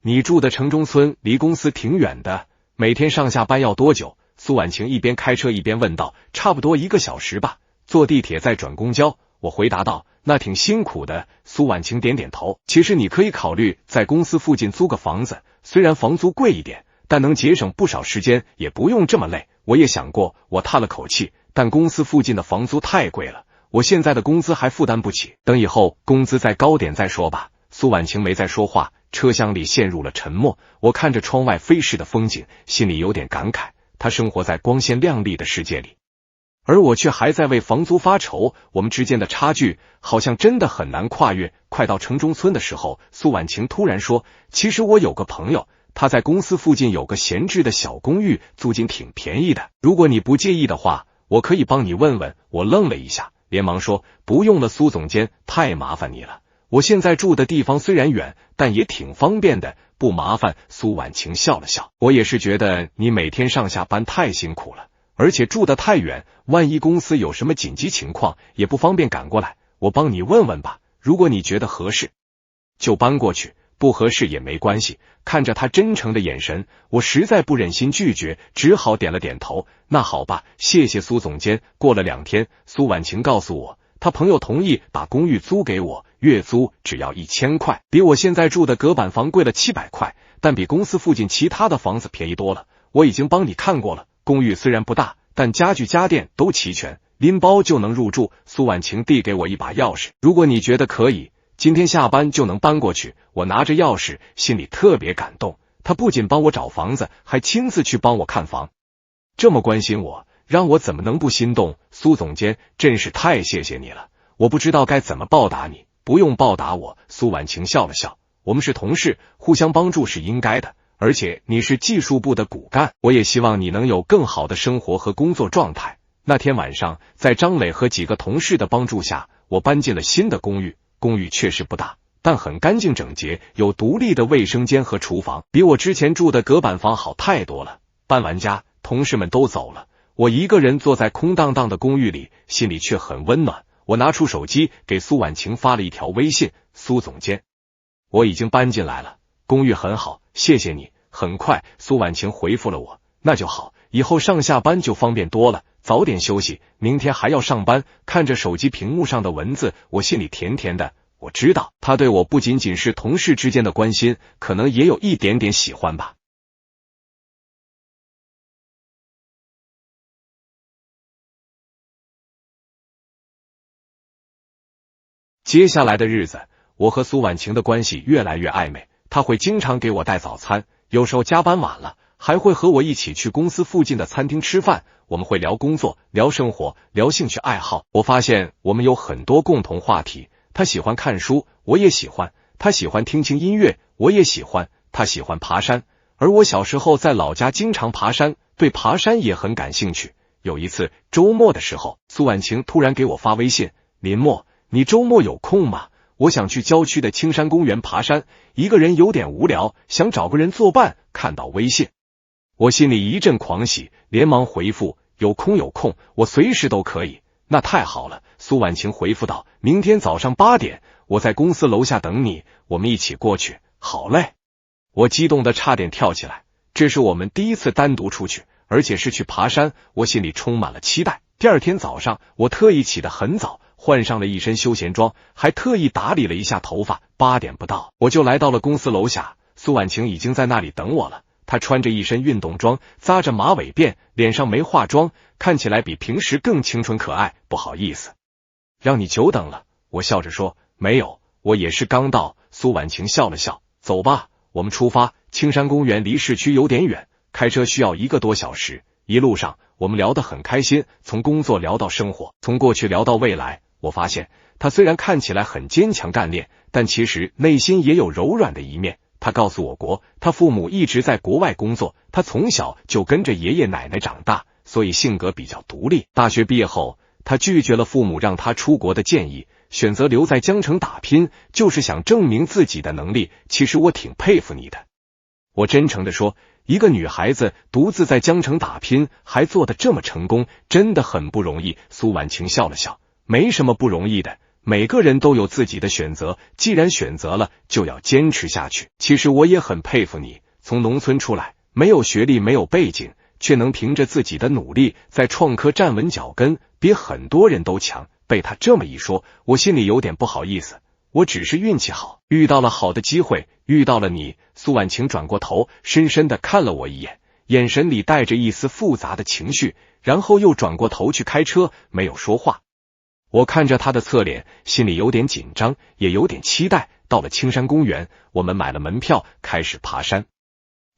你住的城中村离公司挺远的，每天上下班要多久？苏婉晴一边开车一边问道。差不多1个小时吧，坐地铁再转公交。我回答道，那挺辛苦的。苏婉晴点点头。其实你可以考虑在公司附近租个房子，虽然房租贵一点，但能节省不少时间，也不用这么累。我也想过，我叹了口气，但公司附近的房租太贵了，我现在的工资还负担不起，等以后工资再高点再说吧。苏婉晴没再说话，车厢里陷入了沉默。我看着窗外飞逝的风景，心里有点感慨，她生活在光鲜亮丽的世界里，而我却还在为房租发愁，我们之间的差距好像真的很难跨越。快到城中村的时候，苏婉晴突然说，其实我有个朋友，他在公司附近有个闲置的小公寓，租金挺便宜的，如果你不介意的话，我可以帮你问问。我愣了一下，连忙说，不用了苏总监，太麻烦你了，我现在住的地方虽然远，但也挺方便的，不麻烦。苏婉晴笑了笑，我也是觉得你每天上下班太辛苦了，而且住得太远，万一公司有什么紧急情况，也不方便赶过来，我帮你问问吧，如果你觉得合适，就搬过去，不合适也没关系。看着他真诚的眼神，我实在不忍心拒绝，只好点了点头。那好吧，谢谢苏总监。过了2天，苏婉晴告诉我，他朋友同意把公寓租给我，月租只要1000块，比我现在住的隔板房贵了700块，但比公司附近其他的房子便宜多了。我已经帮你看过了，公寓虽然不大，但家具家电都齐全，拎包就能入住。苏婉晴递给我一把钥匙，如果你觉得可以，今天下班就能搬过去。我拿着钥匙，心里特别感动，他不仅帮我找房子，还亲自去帮我看房，这么关心我，让我怎么能不心动？苏总监，真是太谢谢你了，我不知道该怎么报答你。不用报答我。苏婉晴笑了笑，我们是同事，互相帮助是应该的，而且你是技术部的骨干，我也希望你能有更好的生活和工作状态。那天晚上，在张磊和几个同事的帮助下，我搬进了新的公寓。公寓确实不大，但很干净整洁，有独立的卫生间和厨房，比我之前住的隔板房好太多了。搬完家，同事们都走了，我一个人坐在空荡荡的公寓里，心里却很温暖。我拿出手机给苏婉晴发了一条微信，苏总监，我已经搬进来了，公寓很好，谢谢你。很快苏婉晴回复了我，那就好，以后上下班就方便多了，早点休息，明天还要上班。看着手机屏幕上的文字，我心里甜甜的，我知道他对我不仅仅是同事之间的关心，可能也有一点点喜欢吧。接下来的日子，我和苏婉晴的关系越来越暧昧，她会经常给我带早餐，有时候加班晚了，还会和我一起去公司附近的餐厅吃饭。我们会聊工作，聊生活，聊兴趣爱好。我发现我们有很多共同话题，她喜欢看书，我也喜欢；她喜欢听轻音乐，我也喜欢；她喜欢爬山，而我小时候在老家经常爬山，对爬山也很感兴趣。有一次周末的时候，苏婉晴突然给我发微信，林默，你周末有空吗？我想去郊区的青山公园爬山，一个人有点无聊，想找个人作伴。看到微信，我心里一阵狂喜，连忙回复，有空有空，我随时都可以。那太好了，苏婉晴回复道，明天早上8点，我在公司楼下等你，我们一起过去。好嘞！我激动得差点跳起来，这是我们第一次单独出去，而且是去爬山，我心里充满了期待。第二天早上，我特意起得很早，换上了一身休闲装，还特意打理了一下头发。8点不到，我就来到了公司楼下，苏婉晴已经在那里等我了。她穿着一身运动装，扎着马尾辫，脸上没化妆，看起来比平时更清纯可爱。不好意思，让你久等了。我笑着说，没有，我也是刚到。苏婉晴笑了笑，走吧，我们出发。青山公园离市区有点远，开车需要1个多小时。一路上我们聊得很开心，从工作聊到生活，从过去聊到未来。我发现他虽然看起来很坚强干练，但其实内心也有柔软的一面。他告诉我他父母一直在国外工作，他从小就跟着爷爷奶奶长大，所以性格比较独立。大学毕业后，他拒绝了父母让他出国的建议，选择留在江城打拼，就是想证明自己的能力。其实我挺佩服你的。我真诚地说，一个女孩子独自在江城打拼，还做得这么成功，真的很不容易。苏婉晴笑了笑，没什么不容易的，每个人都有自己的选择，既然选择了，就要坚持下去。其实我也很佩服你，从农村出来，没有学历，没有背景，却能凭着自己的努力在创科站稳脚跟，比很多人都强。被他这么一说，我心里有点不好意思。我只是运气好，遇到了好的机会，遇到了你。苏婉晴转过头，深深地看了我一眼，眼神里带着一丝复杂的情绪，然后又转过头去开车，没有说话。我看着他的侧脸，心里有点紧张，也有点期待。到了青山公园，我们买了门票，开始爬山。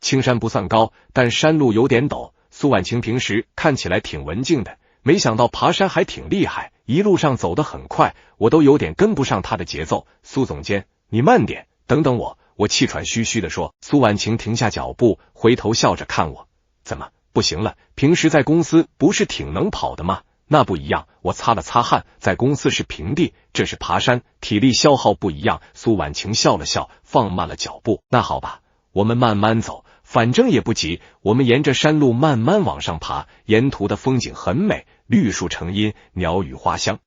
青山不算高，但山路有点陡。苏婉晴平时看起来挺文静的，没想到爬山还挺厉害，一路上走得很快，我都有点跟不上他的节奏。苏总监，你慢点，等等我。我气喘吁吁地说。苏婉晴停下脚步，回头笑着看我。怎么，不行了？平时在公司不是挺能跑的吗？那不一样。我擦了擦汗，在公司是平地，这是爬山，体力消耗不一样。苏婉晴笑了笑，放慢了脚步。那好吧，我们慢慢走，反正也不急。我们沿着山路慢慢往上爬，沿途的风景很美，绿树成荫，鸟语花香。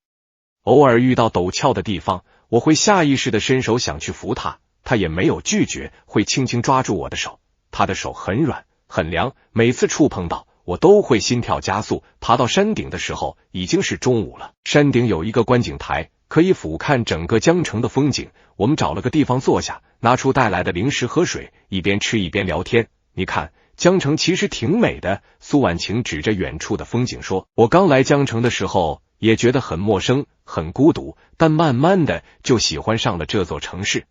偶尔遇到陡峭的地方，我会下意识地伸手想去扶他，他也没有拒绝，会轻轻抓住我的手。他的手很软很凉，每次触碰到我都会心跳加速。爬到山顶的时候已经是中午了，山顶有一个观景台，可以俯瞰整个江城的风景。我们找了个地方坐下，拿出带来的零食和水，一边吃一边聊天。你看，江城其实挺美的。苏婉晴指着远处的风景说，我刚来江城的时候也觉得很陌生很孤独，但慢慢的就喜欢上了这座城市。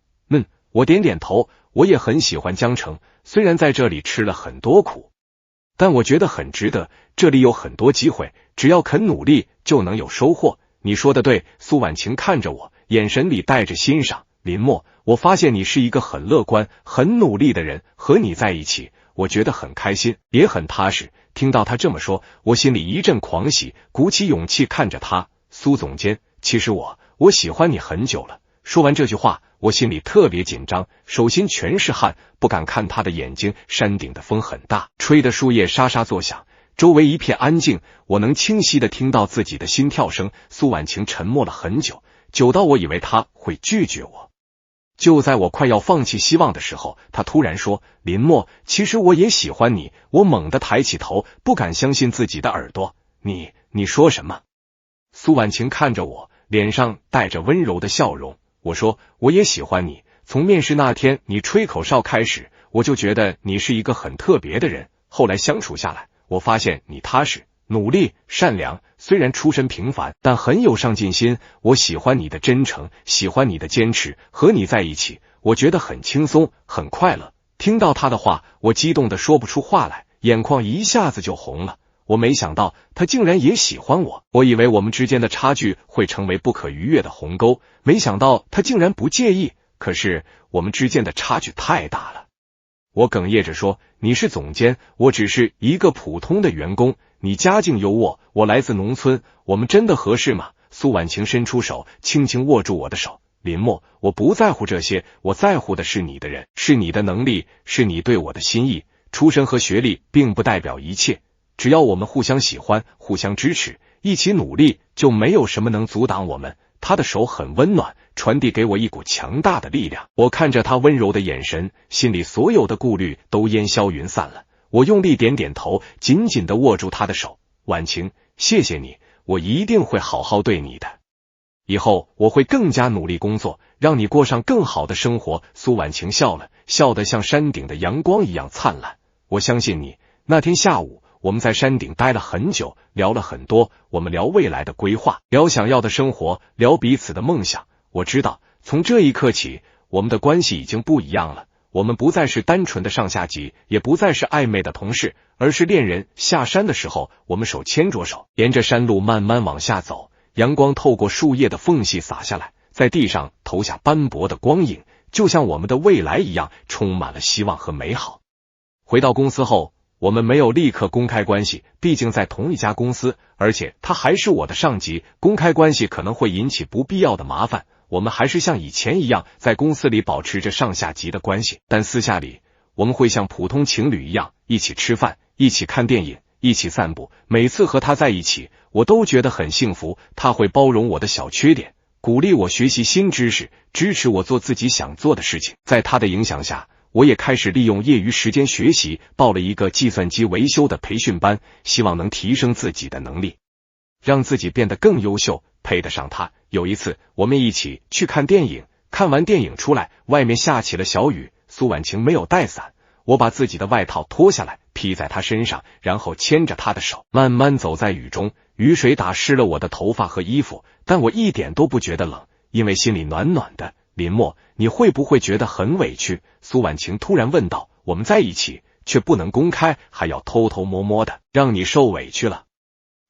我点点头，我也很喜欢江城，虽然在这里吃了很多苦，但我觉得很值得。这里有很多机会，只要肯努力就能有收获。你说的对。苏婉晴看着我，眼神里带着欣赏。林默，我发现你是一个很乐观很努力的人，和你在一起我觉得很开心也很踏实。听到他这么说，我心里一阵狂喜，鼓起勇气看着他。苏总监，其实我喜欢你很久了。说完这句话，我心里特别紧张，手心全是汗，不敢看他的眼睛。山顶的风很大，吹得树叶沙沙作响，周围一片安静，我能清晰地听到自己的心跳声。苏婉晴沉默了很久，久到我以为他会拒绝我。就在我快要放弃希望的时候，他突然说，林默，其实我也喜欢你。我猛地抬起头，不敢相信自己的耳朵。你说什么？苏婉晴看着我，脸上带着温柔的笑容。我说，我也喜欢你。从面试那天你吹口哨开始，我就觉得你是一个很特别的人。后来相处下来，我发现你踏实、努力、善良，虽然出身平凡，但很有上进心。我喜欢你的真诚，喜欢你的坚持。和你在一起，我觉得很轻松，很快乐。听到他的话，我激动得说不出话来，眼眶一下子就红了。我没想到他竟然也喜欢我，我以为我们之间的差距会成为不可逾越的鸿沟，没想到他竟然不介意。可是我们之间的差距太大了。我哽咽着说，你是总监，我只是一个普通的员工，你家境优渥，我来自农村，我们真的合适吗？苏婉晴伸出手，轻轻握住我的手。林默，我不在乎这些，我在乎的是你的人，是你的能力，是你对我的心意。出身和学历并不代表一切，只要我们互相喜欢，互相支持，一起努力，就没有什么能阻挡我们。他的手很温暖，传递给我一股强大的力量。我看着他温柔的眼神，心里所有的顾虑都烟消云散了。我用力点点头，紧紧地握住他的手。婉晴，谢谢你，我一定会好好对你的。以后我会更加努力工作，让你过上更好的生活。苏婉晴笑了，笑得像山顶的阳光一样灿烂。我相信你。那天下午，我们在山顶待了很久，聊了很多。我们聊未来的规划，聊想要的生活，聊彼此的梦想。我知道，从这一刻起，我们的关系已经不一样了。我们不再是单纯的上下级，也不再是暧昧的同事，而是恋人。下山的时候，我们手牵着手，沿着山路慢慢往下走。阳光透过树叶的缝隙洒下来，在地上投下斑驳的光影，就像我们的未来一样，充满了希望和美好。回到公司后，我们没有立刻公开关系，毕竟在同一家公司，而且他还是我的上级，公开关系可能会引起不必要的麻烦。我们还是像以前一样，在公司里保持着上下级的关系，但私下里我们会像普通情侣一样，一起吃饭，一起看电影，一起散步。每次和他在一起，我都觉得很幸福。他会包容我的小缺点，鼓励我学习新知识，支持我做自己想做的事情。在他的影响下，我也开始利用业余时间学习，报了一个计算机维修的培训班，希望能提升自己的能力，让自己变得更优秀、配得上他。有一次我们一起去看电影，看完电影出来，外面下起了小雨，苏婉晴没有带伞，我把自己的外套脱下来披在她身上，然后牵着她的手慢慢走在雨中，雨水打湿了我的头发和衣服，但我一点都不觉得冷，因为心里暖暖的。林默，你会不会觉得很委屈？苏婉晴突然问道，我们在一起却不能公开，还要偷偷摸摸的，让你受委屈了。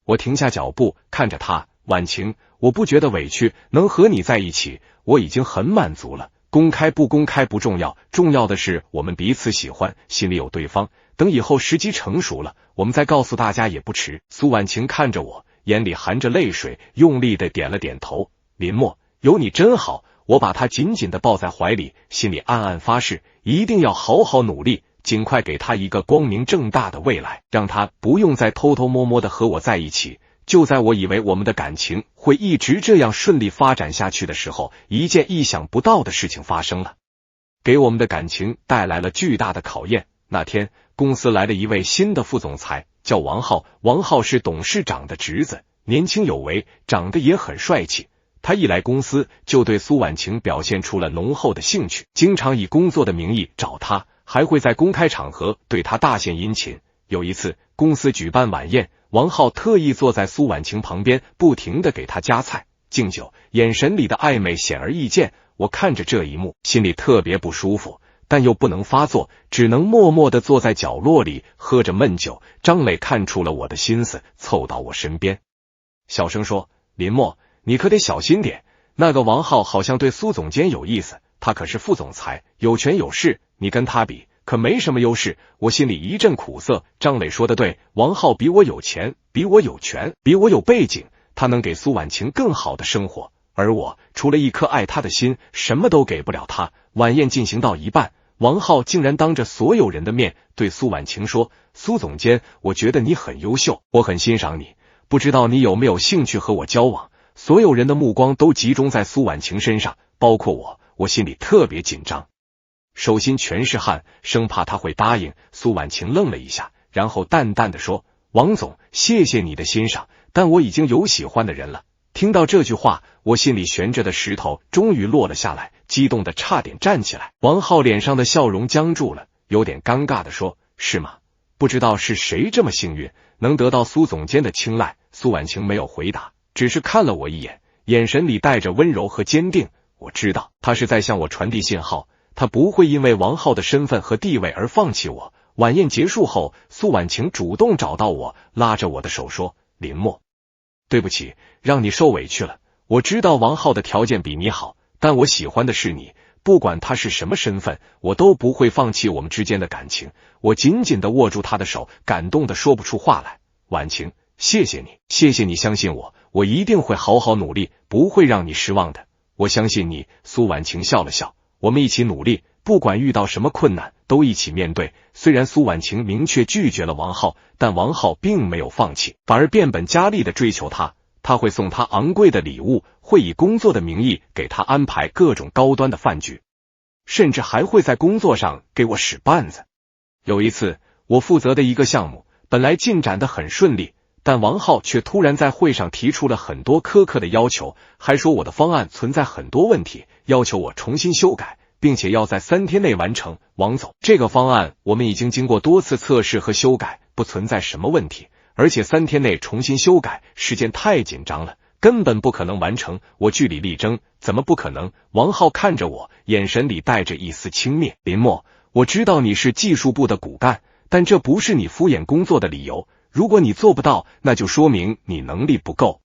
我停下脚步看着她，婉晴，我不觉得委屈，能和你在一起我已经很满足了，公开不公开不重要，重要的是我们彼此喜欢，心里有对方，等以后时机成熟了，我们再告诉大家也不迟。苏婉晴看着我，眼里含着泪水，用力的点了点头。林默，有你真好。我把他紧紧地抱在怀里，心里暗暗发誓，一定要好好努力，尽快给他一个光明正大的未来，让他不用再偷偷摸摸地和我在一起。就在我以为我们的感情会一直这样顺利发展下去的时候，一件意想不到的事情发生了，给我们的感情带来了巨大的考验。那天公司来了一位新的副总裁，叫王浩，王浩是董事长的侄子，年轻有为，长得也很帅气。他一来公司就对苏婉晴表现出了浓厚的兴趣，经常以工作的名义找他，还会在公开场合对他大献殷勤。有一次公司举办晚宴，王浩特意坐在苏婉晴旁边，不停地给她夹菜敬酒，眼神里的暧昧显而易见。我看着这一幕，心里特别不舒服，但又不能发作，只能默默地坐在角落里喝着闷酒。张磊看出了我的心思，凑到我身边小声说，林默，你可得小心点，那个王浩好像对苏总监有意思，他可是副总裁，有权有势，你跟他比可没什么优势。我心里一阵苦涩，张磊说的对，王浩比我有钱，比我有权，比我有背景，他能给苏婉晴更好的生活，而我除了一颗爱他的心，什么都给不了他。晚宴进行到一半，王浩竟然当着所有人的面对苏婉晴说，苏总监，我觉得你很优秀，我很欣赏你，不知道你有没有兴趣和我交往。所有人的目光都集中在苏婉晴身上，包括我，我心里特别紧张，手心全是汗，生怕他会答应。苏婉晴愣了一下，然后淡淡的说，王总，谢谢你的欣赏，但我已经有喜欢的人了。听到这句话，我心里悬着的石头终于落了下来，激动的差点站起来。王浩脸上的笑容僵住了，有点尴尬的说，是吗？不知道是谁这么幸运，能得到苏总监的青睐。苏婉晴没有回答，只是看了我一眼，眼神里带着温柔和坚定。我知道他是在向我传递信号，他不会因为王浩的身份和地位而放弃我。晚宴结束后，苏婉晴主动找到我，拉着我的手说，林默，对不起，让你受委屈了。我知道王浩的条件比你好，但我喜欢的是你，不管他是什么身份，我都不会放弃我们之间的感情。我紧紧地握住他的手，感动得说不出话来。婉晴，谢谢你，谢谢你相信我，我一定会好好努力，不会让你失望的。我相信你。苏婉晴笑了笑，我们一起努力，不管遇到什么困难都一起面对。虽然苏婉晴明确拒绝了王浩，但王浩并没有放弃，反而变本加厉地追求她。他会送她昂贵的礼物，会以工作的名义给她安排各种高端的饭局，甚至还会在工作上给我使绊子。有一次我负责的一个项目本来进展得很顺利，但王浩却突然在会上提出了很多苛刻的要求，还说我的方案存在很多问题，要求我重新修改，并且要在3天内完成。王总，这个方案我们已经经过多次测试和修改，不存在什么问题，而且3天内重新修改，时间太紧张了，根本不可能完成。我据理力争，怎么不可能？王浩看着我，眼神里带着一丝轻蔑。林默，我知道你是技术部的骨干，但这不是你敷衍工作的理由。如果你做不到，那就说明你能力不够。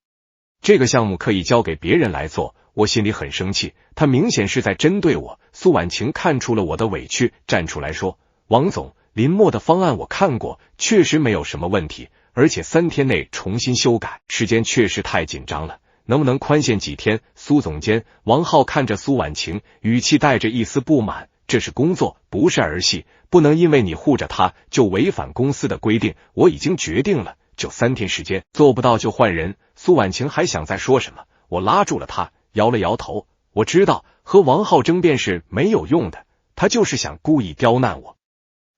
这个项目可以交给别人来做。我心里很生气，他明显是在针对我。苏婉晴看出了我的委屈，站出来说，王总，林默的方案我看过，确实没有什么问题，而且3天内重新修改，时间确实太紧张了，能不能宽限几天？苏总监，王浩看着苏婉晴，语气带着一丝不满，这是工作，不是儿戏，不能因为你护着他就违反公司的规定。我已经决定了，就3天时间，做不到就换人。苏婉晴还想再说什么，我拉住了他，摇了摇头。我知道和王浩争辩是没有用的，他就是想故意刁难我。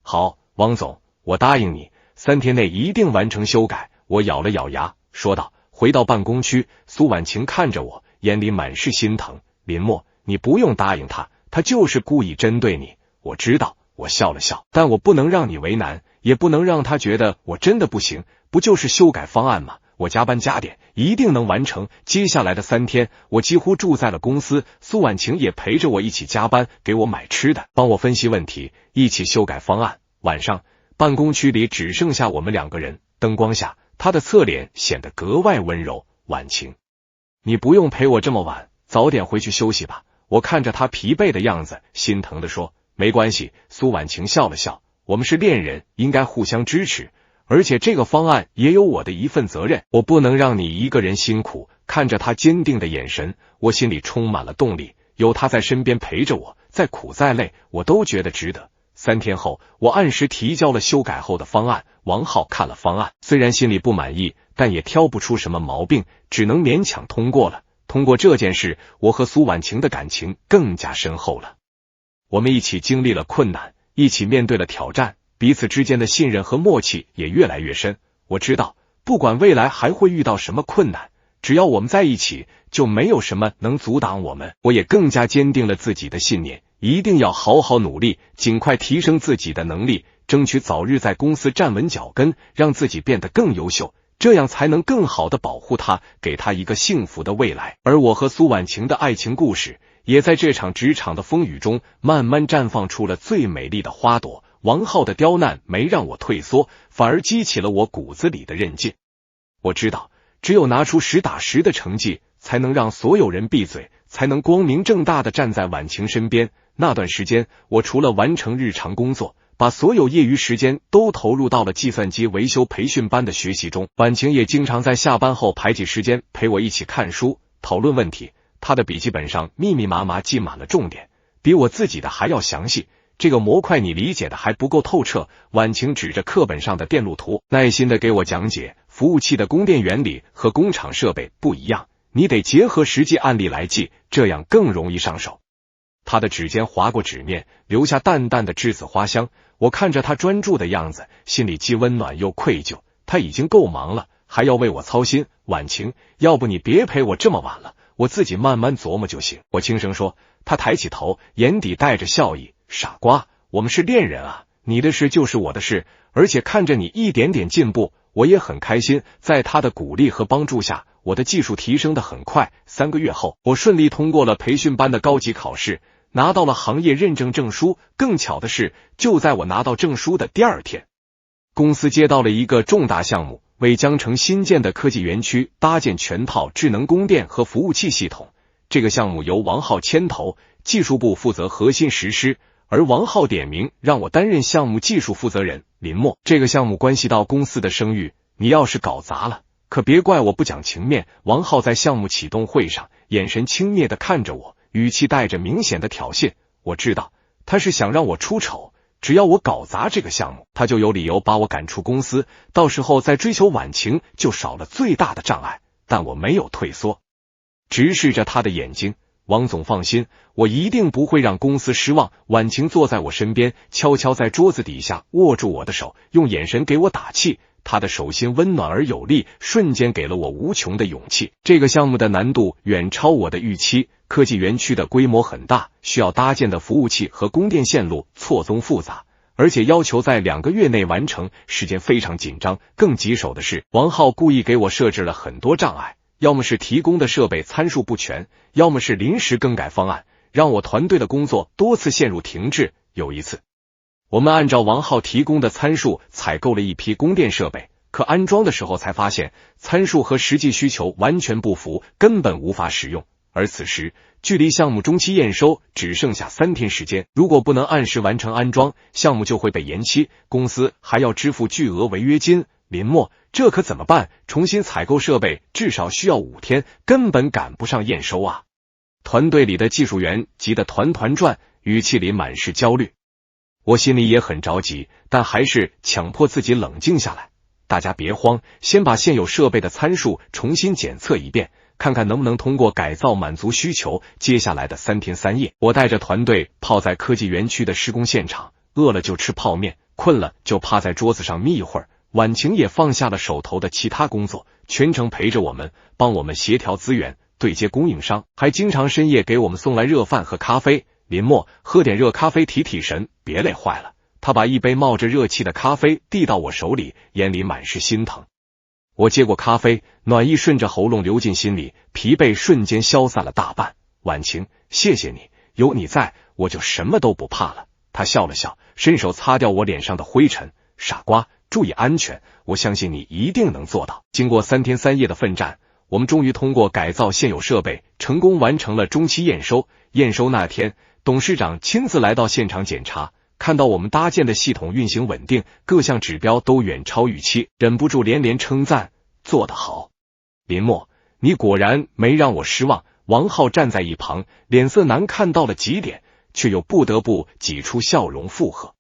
好，王总，我答应你，3天内一定完成修改。我咬了咬牙说道，回到办公区，苏婉晴看着我，眼里满是心疼。林默，你不用答应他，他就是故意针对你。我知道，我笑了笑，但我不能让你为难，也不能让他觉得我真的不行，不就是修改方案吗？我加班加点，一定能完成。接下来的3天，我几乎住在了公司，苏婉晴也陪着我一起加班，给我买吃的，帮我分析问题，一起修改方案。晚上，办公区里只剩下我们2个人，灯光下，他的侧脸显得格外温柔。婉晴，你不用陪我这么晚，早点回去休息吧。我看着他疲惫的样子，心疼地说。没关系，苏婉晴笑了笑，我们是恋人，应该互相支持。而且这个方案也有我的一份责任，我不能让你一个人辛苦。看着他坚定的眼神，我心里充满了动力，有他在身边陪着我，再苦再累，我都觉得值得。3天后，我按时提交了修改后的方案。王浩看了方案，虽然心里不满意，但也挑不出什么毛病，只能勉强通过了。通过这件事，我和苏婉晴的感情更加深厚了。我们一起经历了困难，一起面对了挑战，彼此之间的信任和默契也越来越深。我知道，不管未来还会遇到什么困难，只要我们在一起，就没有什么能阻挡我们。我也更加坚定了自己的信念，一定要好好努力，尽快提升自己的能力，争取早日在公司站稳脚跟，让自己变得更优秀，这样才能更好的保护他，给他一个幸福的未来。而我和苏婉晴的爱情故事，也在这场职场的风雨中慢慢绽放出了最美丽的花朵。王浩的刁难没让我退缩，反而激起了我骨子里的韧劲。我知道，只有拿出实打实的成绩，才能让所有人闭嘴，才能光明正大的站在婉晴身边。那段时间，我除了完成日常工作，把所有业余时间都投入到了计算机维修培训班的学习中。婉晴也经常在下班后排挤时间陪我一起看书，讨论问题。他的笔记本上密密麻麻记满了重点，比我自己的还要详细。这个模块你理解的还不够透彻。婉晴指着课本上的电路图，耐心的给我讲解，服务器的供电原理和工厂设备不一样，你得结合实际案例来记，这样更容易上手。他的指尖划过纸面，留下淡淡的栀子花香。我看着他专注的样子，心里既温暖又愧疚。他已经够忙了，还要为我操心。婉晴，要不你别陪我这么晚了，我自己慢慢琢磨就行。我轻声说。他抬起头，眼底带着笑意。傻瓜，我们是恋人啊，你的事就是我的事，而且看着你一点点进步，我也很开心。在他的鼓励和帮助下，我的技术提升得很快。3个月后，我顺利通过了培训班的高级考试，拿到了行业认证证书。更巧的是，就在我拿到证书的第2天，公司接到了一个重大项目，为江城新建的科技园区搭建全套智能供电和服务器系统。这个项目由王浩牵头，技术部负责核心实施，而王浩点名让我担任项目技术负责人。林默，这个项目关系到公司的声誉，你要是搞砸了，可别怪我不讲情面。王浩在项目启动会上眼神轻蔑地看着我，语气带着明显的挑衅。我知道他是想让我出丑，只要我搞砸这个项目，他就有理由把我赶出公司，到时候再追求婉晴就少了最大的障碍。但我没有退缩，直视着他的眼睛。王总放心，我一定不会让公司失望。婉晴坐在我身边，悄悄在桌子底下握住我的手，用眼神给我打气。他的手心温暖而有力，瞬间给了我无穷的勇气。这个项目的难度远超我的预期，科技园区的规模很大，需要搭建的服务器和供电线路错综复杂，而且要求在2个月内完成，时间非常紧张。更棘手的是，王浩故意给我设置了很多障碍，要么是提供的设备参数不全，要么是临时更改方案，让我团队的工作多次陷入停滞。有一次，我们按照王浩提供的参数采购了一批供电设备，可安装的时候才发现参数和实际需求完全不符，根本无法使用。而此时距离项目中期验收只剩下3天时间，如果不能按时完成安装，项目就会被延期，公司还要支付巨额违约金。林默，这可怎么办？重新采购设备至少需要5天，根本赶不上验收啊！团队里的技术员急得团团转，语气里满是焦虑。我心里也很着急，但还是强迫自己冷静下来。大家别慌，先把现有设备的参数重新检测一遍，看看能不能通过改造满足需求。接下来的3天3夜，我带着团队泡在科技园区的施工现场，饿了就吃泡面，困了就趴在桌子上眯一会儿。婉晴也放下了手头的其他工作，全程陪着我们，帮我们协调资源，对接供应商，还经常深夜给我们送来热饭和咖啡。林默，喝点热咖啡提提神，别累坏了。他把一杯冒着热气的咖啡递到我手里，眼里满是心疼。我接过咖啡，暖意顺着喉咙流进心里，疲惫瞬间消散了大半。婉晴，谢谢你，有你在，我就什么都不怕了。他笑了笑，伸手擦掉我脸上的灰尘。傻瓜，注意安全，我相信你一定能做到。经过3天3夜的奋战，我们终于通过改造现有设备，成功完成了中期验收。验收那天，董事长亲自来到现场检查，看到我们搭建的系统运行稳定，各项指标都远超预期，忍不住连连称赞，做得好。林默，你果然没让我失望。王浩站在一旁，脸色难看到了极点，却又不得不挤出笑容附和。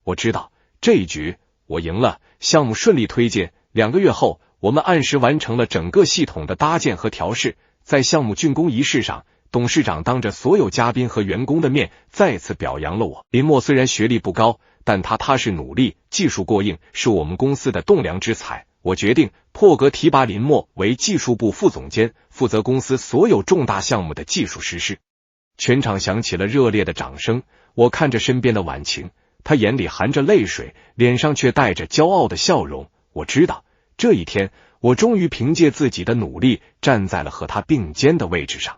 我知道这一局我赢了，项目顺利推进。2个月后，我们按时完成了整个系统的搭建和调试。在项目竣工仪式上，董事长当着所有嘉宾和员工的面再次表扬了我。林默虽然学历不高，但他踏实努力，技术过硬，是我们公司的栋梁之才。我决定破格提拔林默为技术部副总监，负责公司所有重大项目的技术实施。全场响起了热烈的掌声。我看着身边的婉晴，她眼里含着泪水，脸上却带着骄傲的笑容。我知道这一天，我终于凭借自己的努力站在了和她并肩的位置上。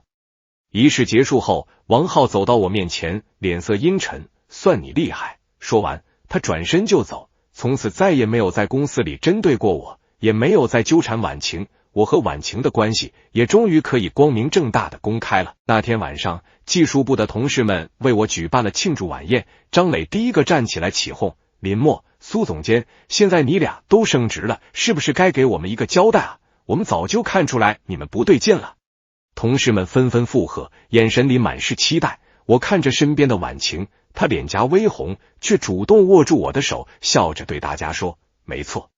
仪式结束后，王浩走到我面前，脸色阴沉，算你厉害。说完，他转身就走，从此再也没有在公司里针对过我，也没有再纠缠婉晴。我和婉晴的关系也终于可以光明正大的公开了。那天晚上，技术部的同事们为我举办了庆祝晚宴，张磊第一个站起来起哄，林默，苏总监，现在你俩都升职了，是不是该给我们一个交代啊？我们早就看出来你们不对劲了。同事们纷纷附和，眼神里满是期待。我看着身边的婉晴，她脸颊微红，却主动握住我的手，笑着对大家说，没错，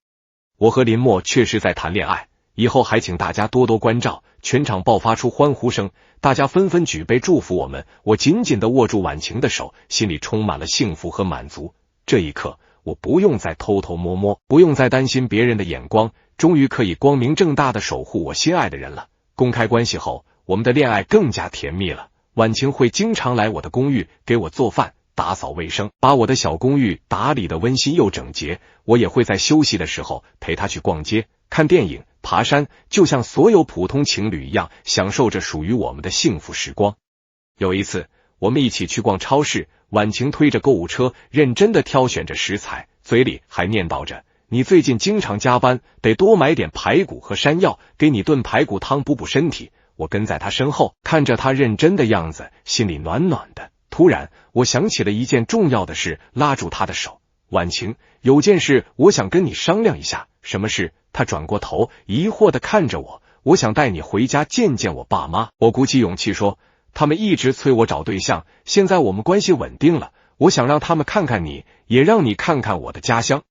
我和林默确实在谈恋爱，以后还请大家多多关照。全场爆发出欢呼声，大家纷纷举杯祝福我们。我紧紧地握住婉晴的手，心里充满了幸福和满足。这一刻，我不用再偷偷摸摸，不用再担心别人的眼光，终于可以光明正大地守护我心爱的人了。公开关系后，我们的恋爱更加甜蜜了。婉晴会经常来我的公寓给我做饭、打扫卫生，把我的小公寓打理得温馨又整洁。我也会在休息的时候陪她去逛街、看电影、爬山，就像所有普通情侣一样，享受着属于我们的幸福时光。有一次，我们一起去逛超市，婉晴推着购物车，认真地挑选着食材，嘴里还念叨着，你最近经常加班，得多买点排骨和山药，给你炖排骨汤补补身体。我跟在他身后，看着他认真的样子，心里暖暖的。突然，我想起了一件重要的事，拉住他的手，婉晴，有件事我想跟你商量一下。什么事？他转过头，疑惑地看着我。我想带你回家见见我爸妈。我鼓起勇气说，他们一直催我找对象，现在我们关系稳定了，我想让他们看看你，也让你看看我的家乡。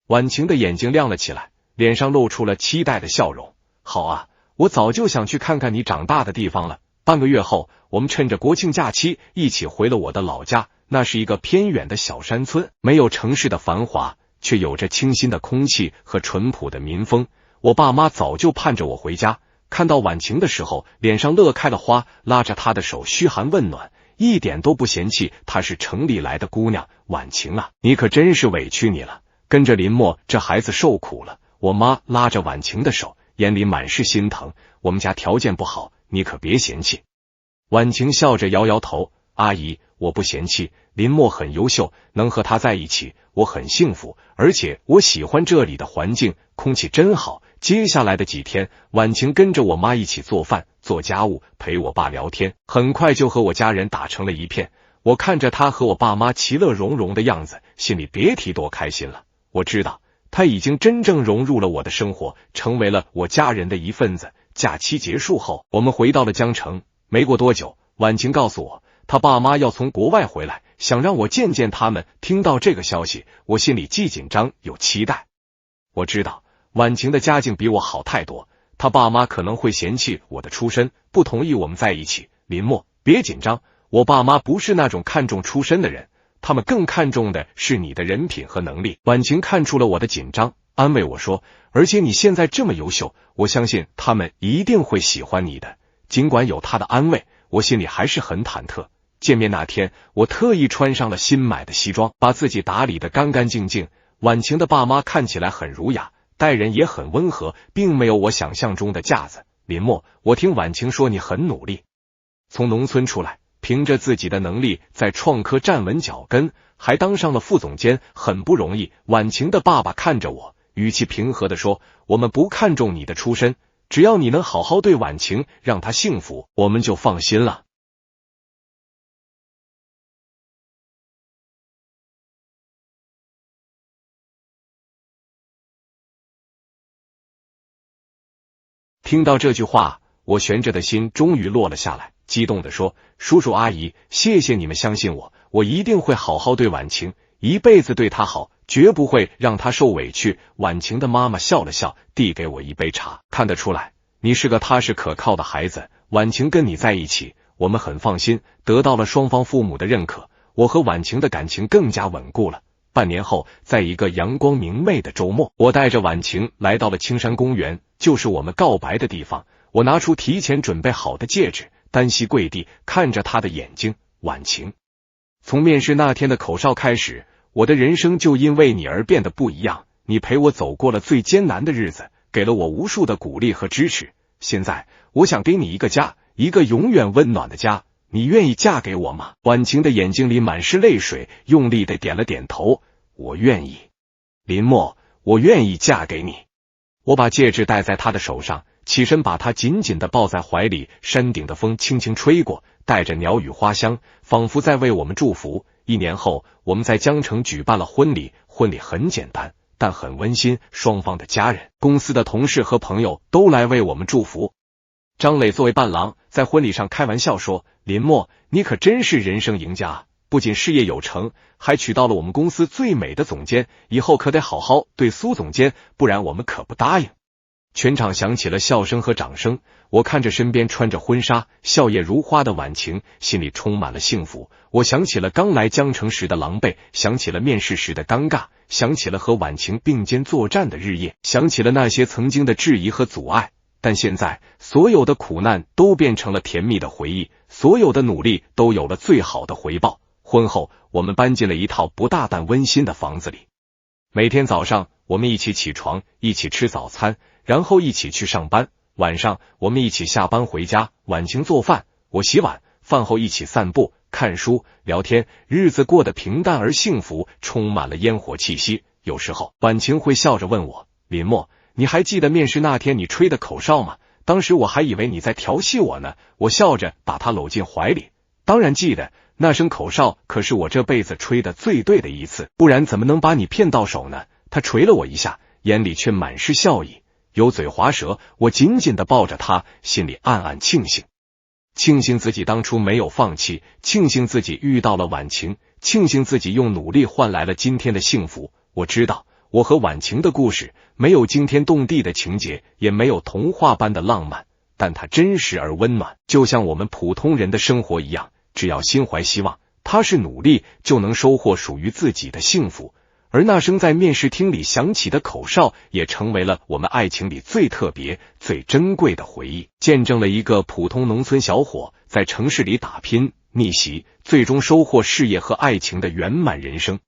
婉晴的眼睛亮了起来，脸上露出了期待的笑容。好啊，我早就想去看看你长大的地方了。半个月后，我们趁着国庆假期一起回了我的老家，那是一个偏远的小山村，没有城市的繁华，却有着清新的空气和淳朴的民风。我爸妈早就盼着我回家，看到婉晴的时候，脸上乐开了花，拉着她的手嘘寒问暖，一点都不嫌弃她是城里来的姑娘。婉晴啊，你可真是委屈你了，跟着林默这孩子受苦了。我妈拉着婉晴的手，眼里满是心疼，我们家条件不好，你可别嫌弃。婉晴笑着摇摇头，阿姨，我不嫌弃，林默很优秀，能和他在一起，我很幸福，而且我喜欢这里的环境，空气真好。接下来的几天，婉晴跟着我妈一起做饭、做家务，陪我爸聊天，很快就和我家人打成了一片。我看着她和我爸妈其乐融融的样子，心里别提多开心了。我知道她已经真正融入了我的生活，成为了我家人的一份子。假期结束后，我们回到了江城。没过多久，婉晴告诉我，她爸妈要从国外回来，想让我见见他们。听到这个消息，我心里既紧张又期待。我知道婉晴的家境比我好太多，她爸妈可能会嫌弃我的出身，不同意我们在一起。林默，别紧张，我爸妈不是那种看重出身的人，他们更看重的是你的人品和能力。婉晴看出了我的紧张，安慰我说，而且你现在这么优秀，我相信他们一定会喜欢你的。尽管有他的安慰，我心里还是很忐忑。见面那天，我特意穿上了新买的西装，把自己打理得干干净净。婉晴的爸妈看起来很儒雅，待人也很温和，并没有我想象中的架子。林默，我听婉晴说你很努力，从农村出来，凭着自己的能力在创科站稳脚跟，还当上了副总监，很不容易。婉晴的爸爸看着我，语气平和地说，我们不看重你的出身，只要你能好好对婉晴，让她幸福，我们就放心了。听到这句话，我悬着的心终于落了下来，激动地说，叔叔阿姨，谢谢你们相信我，我一定会好好对婉晴，一辈子对她好，绝不会让她受委屈。婉晴的妈妈笑了笑，递给我一杯茶，看得出来，你是个踏实可靠的孩子，婉晴跟你在一起，我们很放心。得到了双方父母的认可，我和婉晴的感情更加稳固了。半年后，在一个阳光明媚的周末，我带着婉晴来到了青山公园，就是我们告白的地方。我拿出提前准备好的戒指，单膝跪地，看着她的眼睛，婉晴，从面试那天的口哨开始，我的人生就因为你而变得不一样。你陪我走过了最艰难的日子，给了我无数的鼓励和支持。现在，我想给你一个家，一个永远温暖的家。你愿意嫁给我吗？婉晴的眼睛里满是泪水，用力的点了点头，我愿意。林默，我愿意嫁给你。我把戒指戴在她的手上，起身把她紧紧地抱在怀里。山顶的风轻轻吹过，带着鸟语花香，仿佛在为我们祝福。1年后，我们在江城举办了婚礼，婚礼很简单，但很温馨，双方的家人、公司的同事和朋友都来为我们祝福。张磊作为伴郎，在婚礼上开玩笑说，林默，你可真是人生赢家，不仅事业有成，还娶到了我们公司最美的总监，以后可得好好对苏总监，不然我们可不答应。全场响起了笑声和掌声，我看着身边穿着婚纱、笑靥如花的婉晴，心里充满了幸福。我想起了刚来江城时的狼狈，想起了面试时的尴尬，想起了和婉晴并肩作战的日夜，想起了那些曾经的质疑和阻碍。但现在，所有的苦难都变成了甜蜜的回忆，所有的努力都有了最好的回报。婚后，我们搬进了一套不大但温馨的房子里。每天早上，我们一起起床，一起吃早餐，然后一起去上班。晚上，我们一起下班回家，婉晴做饭，我洗碗，饭后一起散步、看书、聊天，日子过得平淡而幸福，充满了烟火气息。有时候，婉晴会笑着问我，林默，你还记得面试那天你吹的口哨吗？当时我还以为你在调戏我呢。我笑着把他搂进怀里，当然记得，那声口哨可是我这辈子吹的最对的一次，不然怎么能把你骗到手呢？他捶了我一下，眼里却满是笑意，油嘴滑舌。我紧紧地抱着他，心里暗暗庆幸，庆幸自己当初没有放弃，庆幸自己遇到了婉晴，庆幸自己用努力换来了今天的幸福。我知道，我和婉晴的故事没有惊天动地的情节，也没有童话般的浪漫，但它真实而温暖，就像我们普通人的生活一样，只要心怀希望，踏实努力，就能收获属于自己的幸福。而那声在面试厅里响起的口哨，也成为了我们爱情里最特别、最珍贵的回忆，见证了一个普通农村小伙在城市里打拼、逆袭，最终收获事业和爱情的圆满人生。